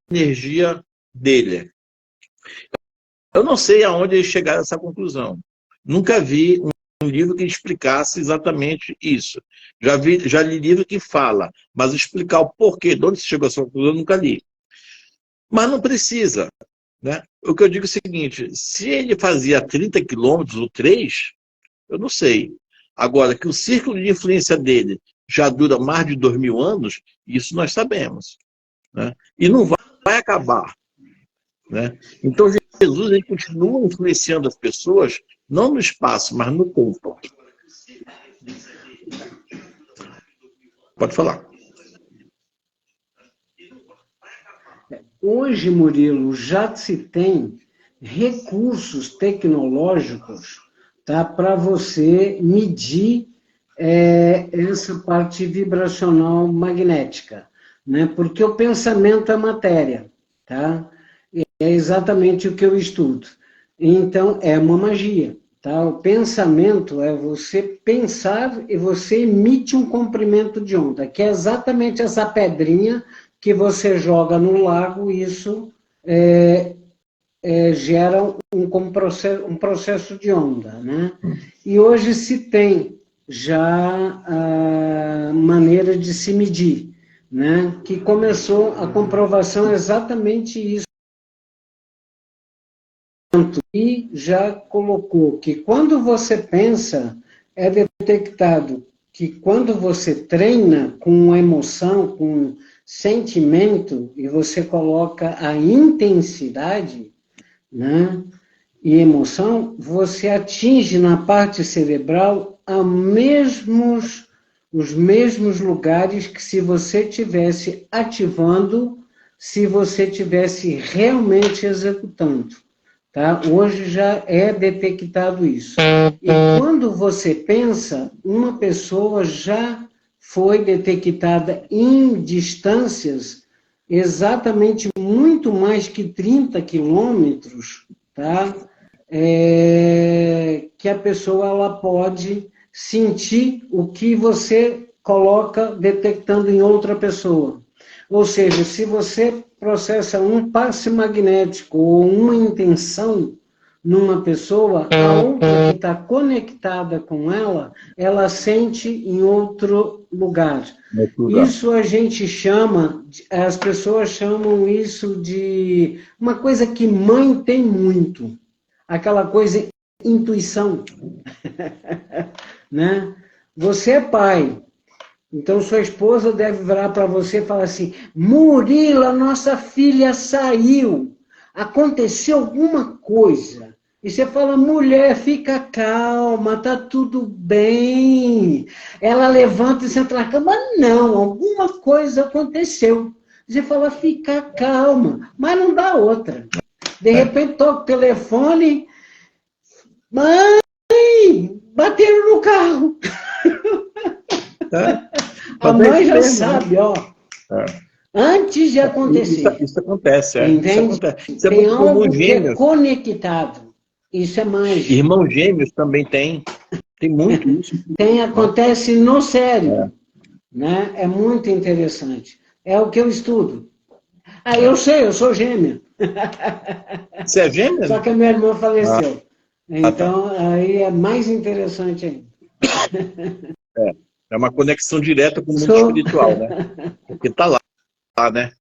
energia dele. Eu não sei aonde eles chegaram a essa conclusão. Nunca vi um livro que explicasse exatamente isso. Já li livro que fala, mas explicar o porquê, de onde se chegou a essa conclusão, eu nunca li. Mas não precisa, né? O que eu digo é o seguinte, se ele fazia 30 quilômetros ou 3, eu não sei. Agora, que o círculo de influência dele já dura mais de 2000 anos, isso nós sabemos, né? E não vai acabar, né? Então, Jesus ele continua influenciando as pessoas, não no espaço, mas no tempo. Pode falar. Hoje, Murilo, já se tem recursos tecnológicos, tá, para você medir essa parte vibracional magnética, né? Porque o pensamento é matéria, tá? É exatamente o que eu estudo. Então, é uma magia, tá? O pensamento é você pensar e você emite um comprimento de onda, que é exatamente essa pedrinha que você joga no lago, isso gera um processo de onda, né? E hoje se tem já a maneira de se medir, né? Que começou a comprovação exatamente isso. E já colocou que quando você pensa, é detectado que quando você treina com emoção, com sentimento, e você coloca a intensidade, né, e emoção, você atinge na parte cerebral os mesmos lugares que se você tivesse ativando, se você tivesse realmente executando. Tá? Hoje já é detectado isso. E quando você pensa, uma pessoa já foi detectada em distâncias exatamente muito mais que 30 quilômetros, tá? Que a pessoa ela pode sentir o que você coloca detectando em outra pessoa. Ou seja, se você processa um passe magnético ou uma intenção numa pessoa, a outra que está conectada com ela, ela sente em outro lugar. Isso a gente chama, as pessoas chamam isso de uma coisa que mãe tem muito, aquela coisa intuição. Né? Você é pai, então sua esposa deve virar para você e falar assim: Murilo, nossa filha saiu, aconteceu alguma coisa. E você fala: mulher, fica calma, tá tudo bem. Ela levanta e senta na cama: não, alguma coisa aconteceu. Você fala: fica calma, mas não dá outra. De repente toca o telefone: mãe, bateram no carro. A mãe já sabe, ó. Antes de acontecer. Isso acontece, Entende? Isso acontece. Isso é tem muito comum, algo que é gêmeos. conectado. Isso é mágico. Irmãos gêmeos também tem. Tem muito isso. Acontece no cérebro. Né? É muito interessante. É o que eu estudo. Ah, eu sei, eu sou gêmea. Você é gêmea? Só que a minha irmã faleceu. Então, aí é mais interessante ainda. É uma conexão direta com o mundo espiritual, né? Porque está lá, né?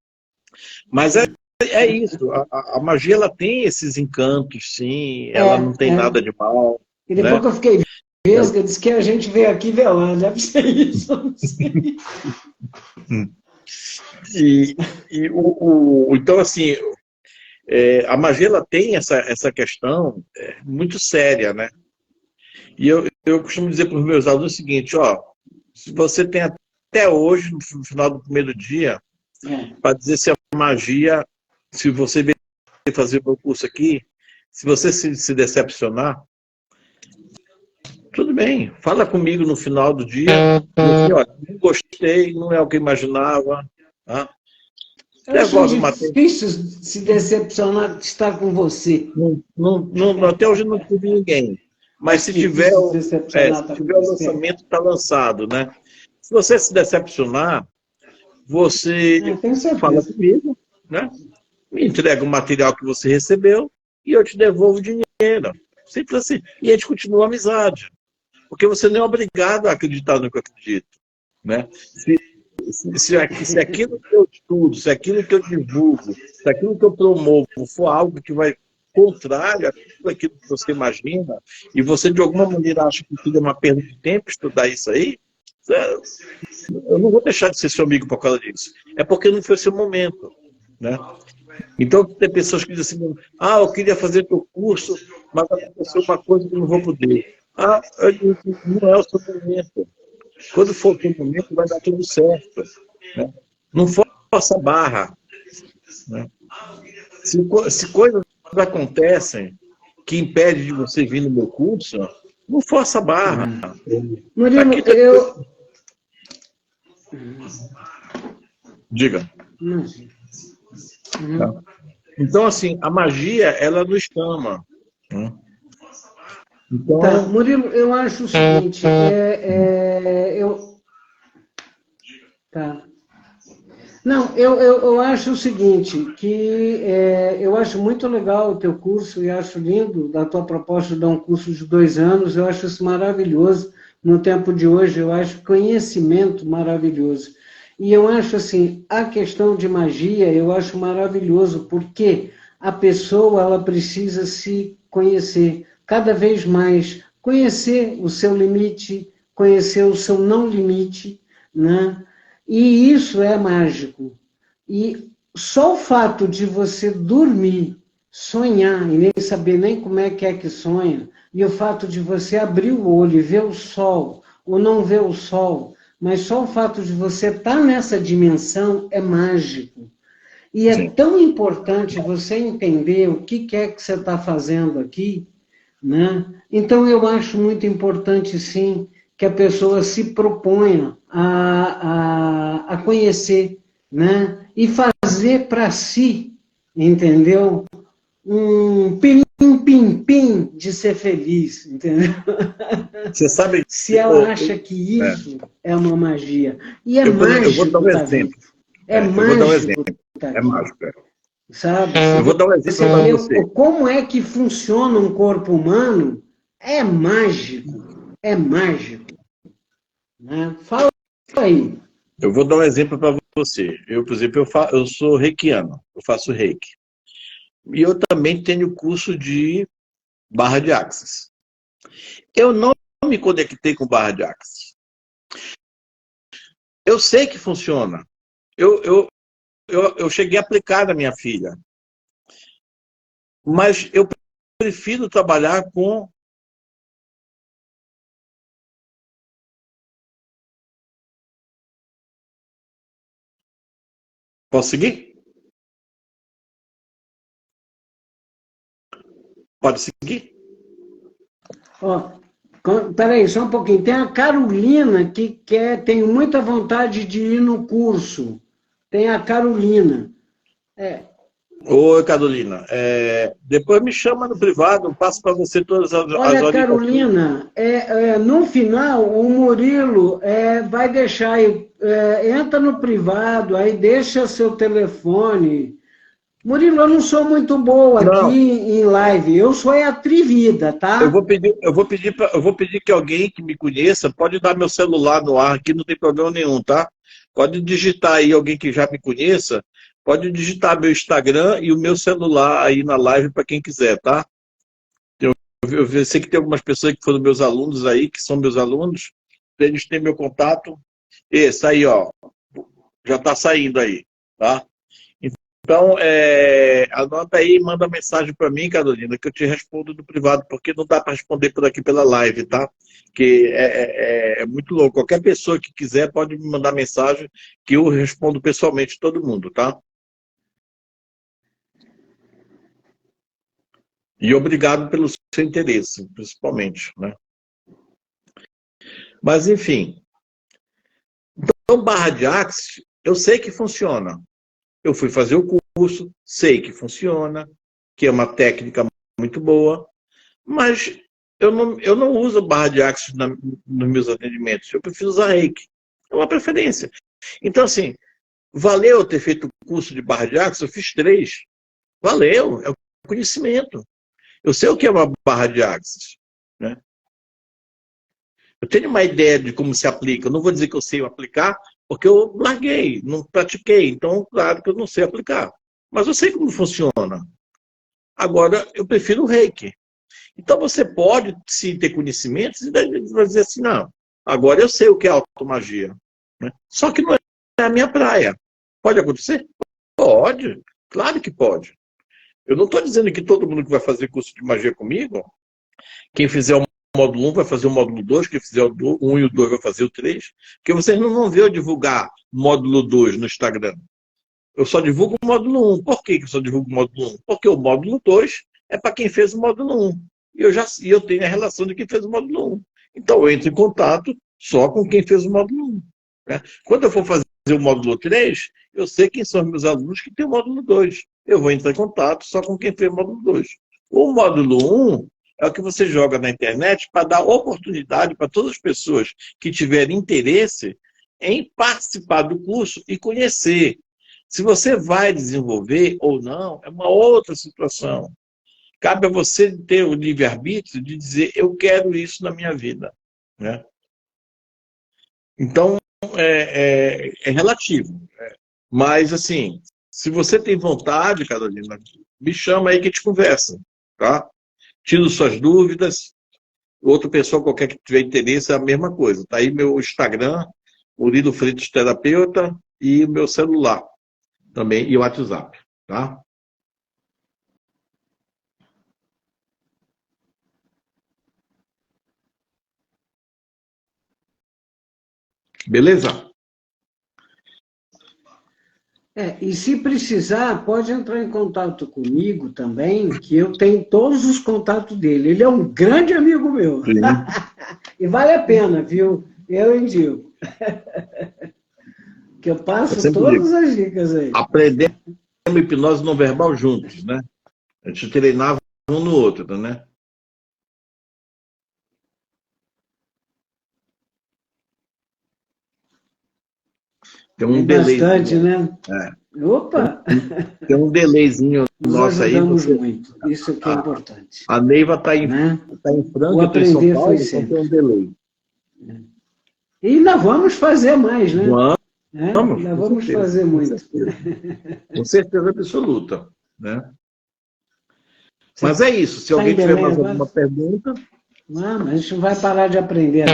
Mas é isso. A magia, ela tem esses encantos, sim. Ela não tem nada de mal. E depois, né, que eu fiquei vesga, disse que a gente veio aqui velando. Deve ser isso. Então, assim, a magia, ela tem essa questão muito séria, né? E eu costumo dizer para os meus alunos o seguinte: ó, se você tem até hoje, no final do primeiro dia, para dizer se a magia, se você vier fazer o meu curso aqui, se você se decepcionar, tudo bem, fala comigo no final do dia, assim, olha, não gostei, não é o que eu imaginava. Tá? É difícil se decepcionar de estar com você. Até hoje não tive ninguém. Mas se tiver o lançamento, está lançado, né? Se você se decepcionar, você fala comigo, né? Me entrega o material que você recebeu e eu te devolvo o dinheiro. Simples assim. E a gente continua a amizade. Porque você não é obrigado a acreditar no que eu acredito. Né? Se aquilo que eu estudo, se aquilo que eu divulgo, se aquilo que eu promovo for algo que vai contrário a tudo aquilo que você imagina, e você de alguma maneira acha que tudo é uma perda de tempo estudar isso aí, eu não vou deixar de ser seu amigo por causa disso. É porque não foi seu momento. Né? Então, tem pessoas que dizem assim, eu queria fazer teu curso, mas aconteceu uma coisa que eu não vou poder. Não é o seu momento. Quando for o seu momento, vai dar tudo certo. Né? Não força a barra. Né? Se coisas acontecem que impedem de você vir no meu curso, não força a barra. Murilo, Diga. Uhum. Tá? Então, assim, a magia, ela nos chama. Então... Tá, Murilo, eu acho o seguinte, Tá. Não, eu acho o seguinte, que eu acho muito legal o teu curso e acho lindo da tua proposta de dar um curso de 2 anos, eu acho isso maravilhoso no tempo de hoje, eu acho conhecimento maravilhoso. E eu acho assim, a questão de magia, eu acho maravilhoso, porque a pessoa, ela precisa se conhecer cada vez mais, conhecer o seu limite, conhecer o seu não limite, né? E isso é mágico. E só o fato de você dormir, sonhar, e nem saber nem como é que sonha, e o fato de você abrir o olho e ver o sol, ou não ver o sol, mas só o fato de você estar nessa dimensão é mágico. E é tão importante você entender o que é que você está fazendo aqui, né? Então eu acho muito importante, sim, que a pessoa se proponha a conhecer, né? E fazer para si, entendeu? Um pim-pim-pim de ser feliz, entendeu? Você sabe... Se ela acha que isso é uma magia. E é mágico. Eu vou dar um exemplo. É mágico. Eu vou dar um exemplo. É mágico. Sabe? Eu vou dar um exemplo para você. Como é que funciona um corpo humano? É mágico. É mágico. Né? Fala aí. Eu vou dar um exemplo para você. Eu, por exemplo, eu sou reikiano. Eu faço reiki. E eu também tenho curso de barra de axis. Eu não me conectei com barra de axis. Eu sei que funciona. Eu cheguei a aplicar na minha filha. Mas eu prefiro trabalhar com... Posso seguir? Pode seguir? Peraí, só um pouquinho. Tem a Carolina que tem muita vontade de ir no curso. Tem a Carolina. Oi, Carolina. Depois me chama no privado, eu passo para você todas as Olha, Carolina, no final, o Murilo vai deixar, entra no privado, aí deixa seu telefone. Murilo, eu não sou muito boa aqui em live, eu sou atrevida, tá? Eu vou pedir que alguém que me conheça pode dar meu celular no ar aqui, não tem problema nenhum, tá? Pode digitar aí alguém que já me conheça, pode digitar meu Instagram e o meu celular aí na live para quem quiser, tá? Eu sei que tem algumas pessoas que foram meus alunos aí, que são meus alunos, eles têm meu contato. Esse aí, ó, já está saindo aí, tá? Então, anota aí e manda mensagem para mim, Carolina, que eu te respondo no privado, porque não dá para responder por aqui pela live, tá? Que é muito louco. Qualquer pessoa que quiser pode me mandar mensagem que eu respondo pessoalmente todo mundo, tá? E obrigado pelo seu interesse, principalmente, né? Mas, enfim. Então, barra de axis, eu sei que funciona. Eu fui fazer o curso, sei que funciona, que é uma técnica muito boa, mas eu não uso barra de axis nos meus atendimentos. Eu prefiro usar reiki. É uma preferência. Então, assim, valeu ter feito o curso de barra de axis? Eu fiz 3. Valeu, é o conhecimento. Eu sei o que é uma barra de axis, né? Eu tenho uma ideia de como se aplica. Eu não vou dizer que eu sei aplicar, porque eu larguei, não pratiquei. Então, claro que eu não sei aplicar. Mas eu sei como funciona. Agora, eu prefiro o reiki. Então, você pode, sim, ter conhecimentos e dizer assim, não, agora eu sei o que é automagia. Né? Só que não é a minha praia. Pode acontecer? Pode. Claro que pode. Eu não estou dizendo que todo mundo que vai fazer curso de magia comigo, quem fizer o módulo 1 vai fazer o módulo 2, quem fizer o 1 e o 2 vai fazer o 3, porque vocês não vão ver eu divulgar módulo 2 no Instagram. Eu só divulgo o módulo 1. Por que eu só divulgo o módulo 1? Porque o módulo 2 é para quem fez o módulo 1. E eu tenho a relação de quem fez o módulo 1. Então eu entro em contato só com quem fez o módulo 1. Né? Quando eu for fazer o módulo 3, eu sei quem são os meus alunos que têm o módulo 2. Eu vou entrar em contato só com quem fez o módulo 2. O módulo 1 é o que você joga na internet para dar oportunidade para todas as pessoas que tiverem interesse em participar do curso e conhecer. Se você vai desenvolver ou não, é uma outra situação. Cabe a você ter o livre-arbítrio de dizer, eu quero isso na minha vida. Né? Então, é relativo. Mas, assim, se você tem vontade, Carolina, me chama aí que a gente conversa. Tá? Tiro suas dúvidas. Outra pessoa qualquer que tiver interesse é a mesma coisa. Está aí meu Instagram, Murilo Freitas Terapeuta, e o meu celular também, e o WhatsApp. Tá? Beleza? E se precisar, pode entrar em contato comigo também, que eu tenho todos os contatos dele. Ele é um grande amigo meu. E vale a pena, viu? Eu indico. Que eu passo todas as dicas aí. Aprendemos hipnose não verbal juntos, né? A gente treinava um no outro, né? Tem um bastante, né? Opa! Tem um delayzinho nosso aí. Muito. Isso que é importante. A Neiva está em Franca, eu estou em São Paulo, então tem um delay. E ainda vamos fazer mais, né? Vamos. Ainda vamos fazer muito. Com certeza absoluta. Né? Mas é isso. Se alguém tiver mais alguma pergunta... Não, a gente não vai parar de aprender.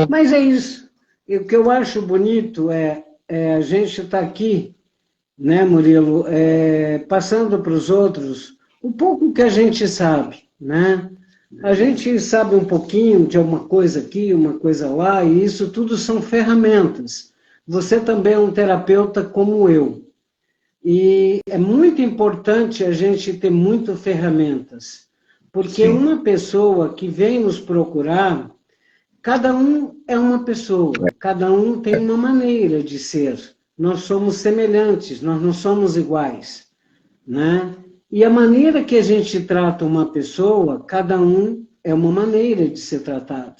Mas é isso. E o que eu acho bonito é a gente estar aqui, né, Murilo, passando para os outros um pouco que a gente sabe, né? A gente sabe um pouquinho de uma coisa aqui, uma coisa lá, e isso tudo são ferramentas. Você também é um terapeuta como eu. E é muito importante a gente ter muitas ferramentas, porque uma pessoa que vem nos procurar, cada um é uma pessoa, cada um tem uma maneira de ser. Nós somos semelhantes, nós não somos iguais, né? E a maneira que a gente trata uma pessoa, cada um é uma maneira de ser tratado.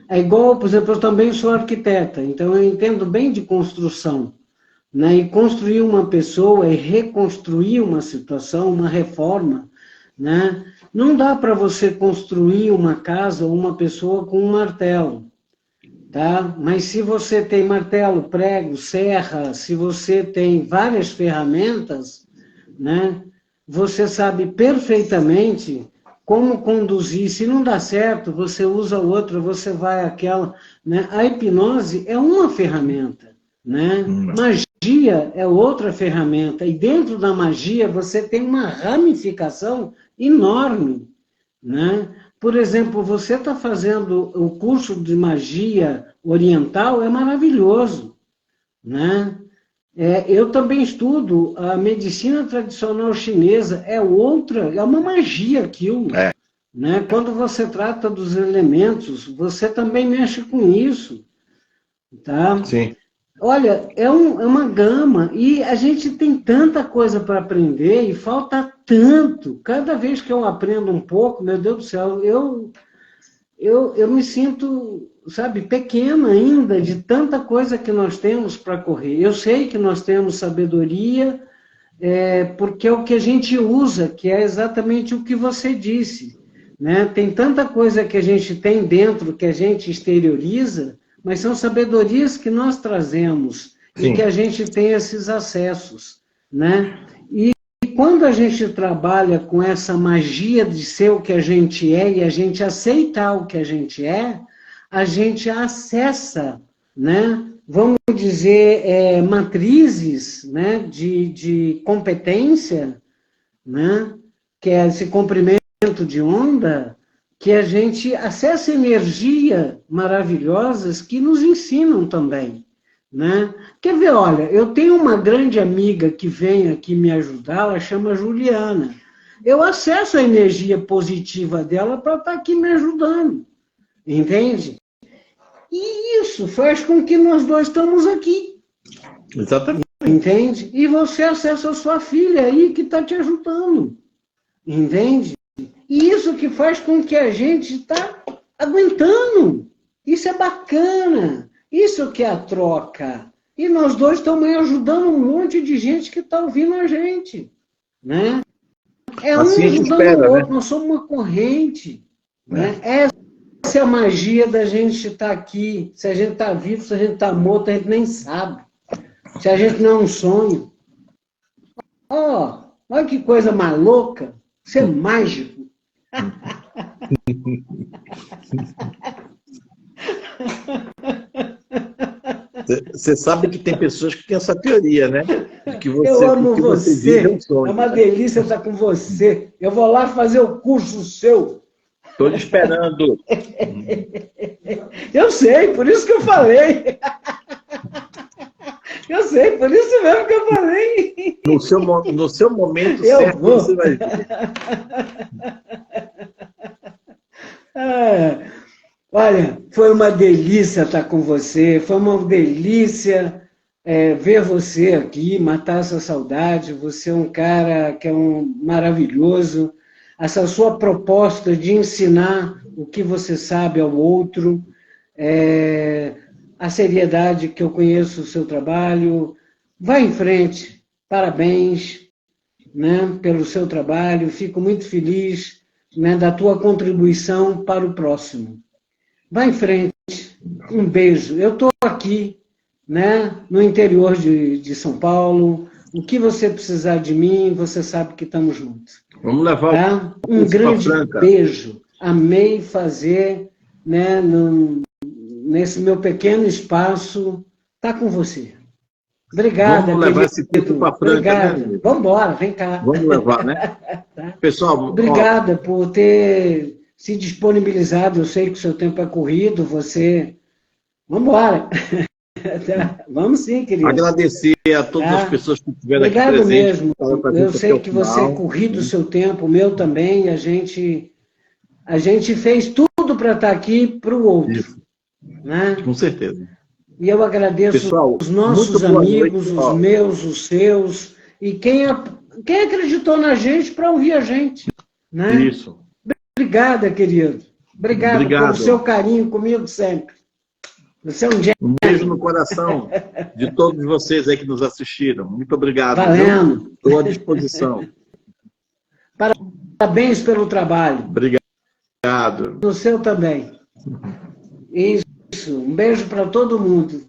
É igual, por exemplo, eu também sou arquiteta, então eu entendo bem de construção, né? E construir uma pessoa e reconstruir uma situação, uma reforma, né? Não dá para você construir uma casa ou uma pessoa com um martelo, tá? Mas se você tem martelo, prego, serra, se você tem várias ferramentas, né? Você sabe perfeitamente como conduzir. Se não dá certo, você usa outra, você vai àquela, né? A hipnose é uma ferramenta, né? Magia é outra ferramenta, e dentro da magia você tem uma ramificação enorme, né? Por exemplo, você está fazendo o curso de magia oriental, é maravilhoso, né? Eu também estudo a medicina tradicional chinesa, é uma magia aquilo, né? Quando você trata dos elementos, você também mexe com isso, tá? Sim. Olha, é uma gama, e a gente tem tanta coisa para aprender, e falta tanto. Cada vez que eu aprendo um pouco, meu Deus do céu, eu me sinto, sabe, pequena ainda de tanta coisa que nós temos para correr. Eu sei que nós temos sabedoria, porque é o que a gente usa, que é exatamente o que você disse. né? Tem tanta coisa que a gente tem dentro, que a gente exterioriza, mas são sabedorias que nós trazemos e que a gente tem esses acessos, né? E quando a gente trabalha com essa magia de ser o que a gente é e a gente aceitar o que a gente é, a gente acessa, né? Vamos dizer, matrizes, né? de competência, né? Que é esse comprimento de onda, que a gente acessa energia maravilhosas que nos ensinam também, né? Quer ver, olha, eu tenho uma grande amiga que vem aqui me ajudar, ela chama Juliana. Eu acesso a energia positiva dela para estar aqui me ajudando, entende? E isso faz com que nós dois estamos aqui. Exatamente. Entende? E você acessa a sua filha aí que está te ajudando. Entende? E isso que faz com que a gente está aguentando. Isso é bacana. Isso que é a troca. E nós dois estamos aí ajudando um monte de gente que está ouvindo a gente. Né? É assim um ajudando espera, o outro, né? nós somos uma corrente. Né? Essa é a magia da gente estar aqui. Se a gente está vivo, se a gente está morto, a gente nem sabe. Se a gente não é um sonho. Olha que coisa maluca. Isso é mágico. Você sabe que tem pessoas que têm essa teoria, né? De que Eu amo você vive é um sonho. É uma delícia estar com você. Eu vou lá fazer o curso seu. Estou lhe esperando. Eu sei, por isso que eu falei. Eu sei, por isso mesmo que eu falei. No seu momento Eu certo, vou. você vai ver. Olha, foi uma delícia estar com você, foi uma delícia ver você aqui, matar essa saudade. Você é um cara que é maravilhoso. Essa sua proposta de ensinar o que você sabe ao outro, a seriedade que eu conheço o seu trabalho. Vá em frente, parabéns, né, pelo seu trabalho, fico muito feliz, né, da tua contribuição para o próximo. Vá em frente, um beijo. Eu estou aqui, né, no interior de São Paulo. O que você precisar de mim, você sabe que estamos juntos. Vamos levar tá? Um grande beijo. Amei fazer, né, nesse meu pequeno espaço, tá com você. Obrigada, vamos levar esse curso para Franca. Obrigada. Né? Vamos embora, vem cá. Vamos levar, né? Tá? Pessoal, obrigada por ter se disponibilizado. Eu sei que o seu tempo é corrido, você... Vamos embora. Vamos sim, querido. Agradecer a todas as pessoas que estiveram aqui presentes. Obrigado mesmo. Eu sei que você é corrido o seu tempo, o meu também. A gente fez tudo para estar aqui para o outro. Né? Com certeza. E eu agradeço Pessoal, os nossos amigos, os meus, os seus, e quem acreditou na gente para ouvir a gente. Né? Isso. Obrigada, querido. Obrigado pelo seu carinho comigo sempre. Você é um beijo no coração de todos vocês aí que nos assistiram. Muito obrigado. Valendo. Estou à disposição. Parabéns pelo trabalho. Obrigado. No seu também. Isso. Um beijo para todo mundo.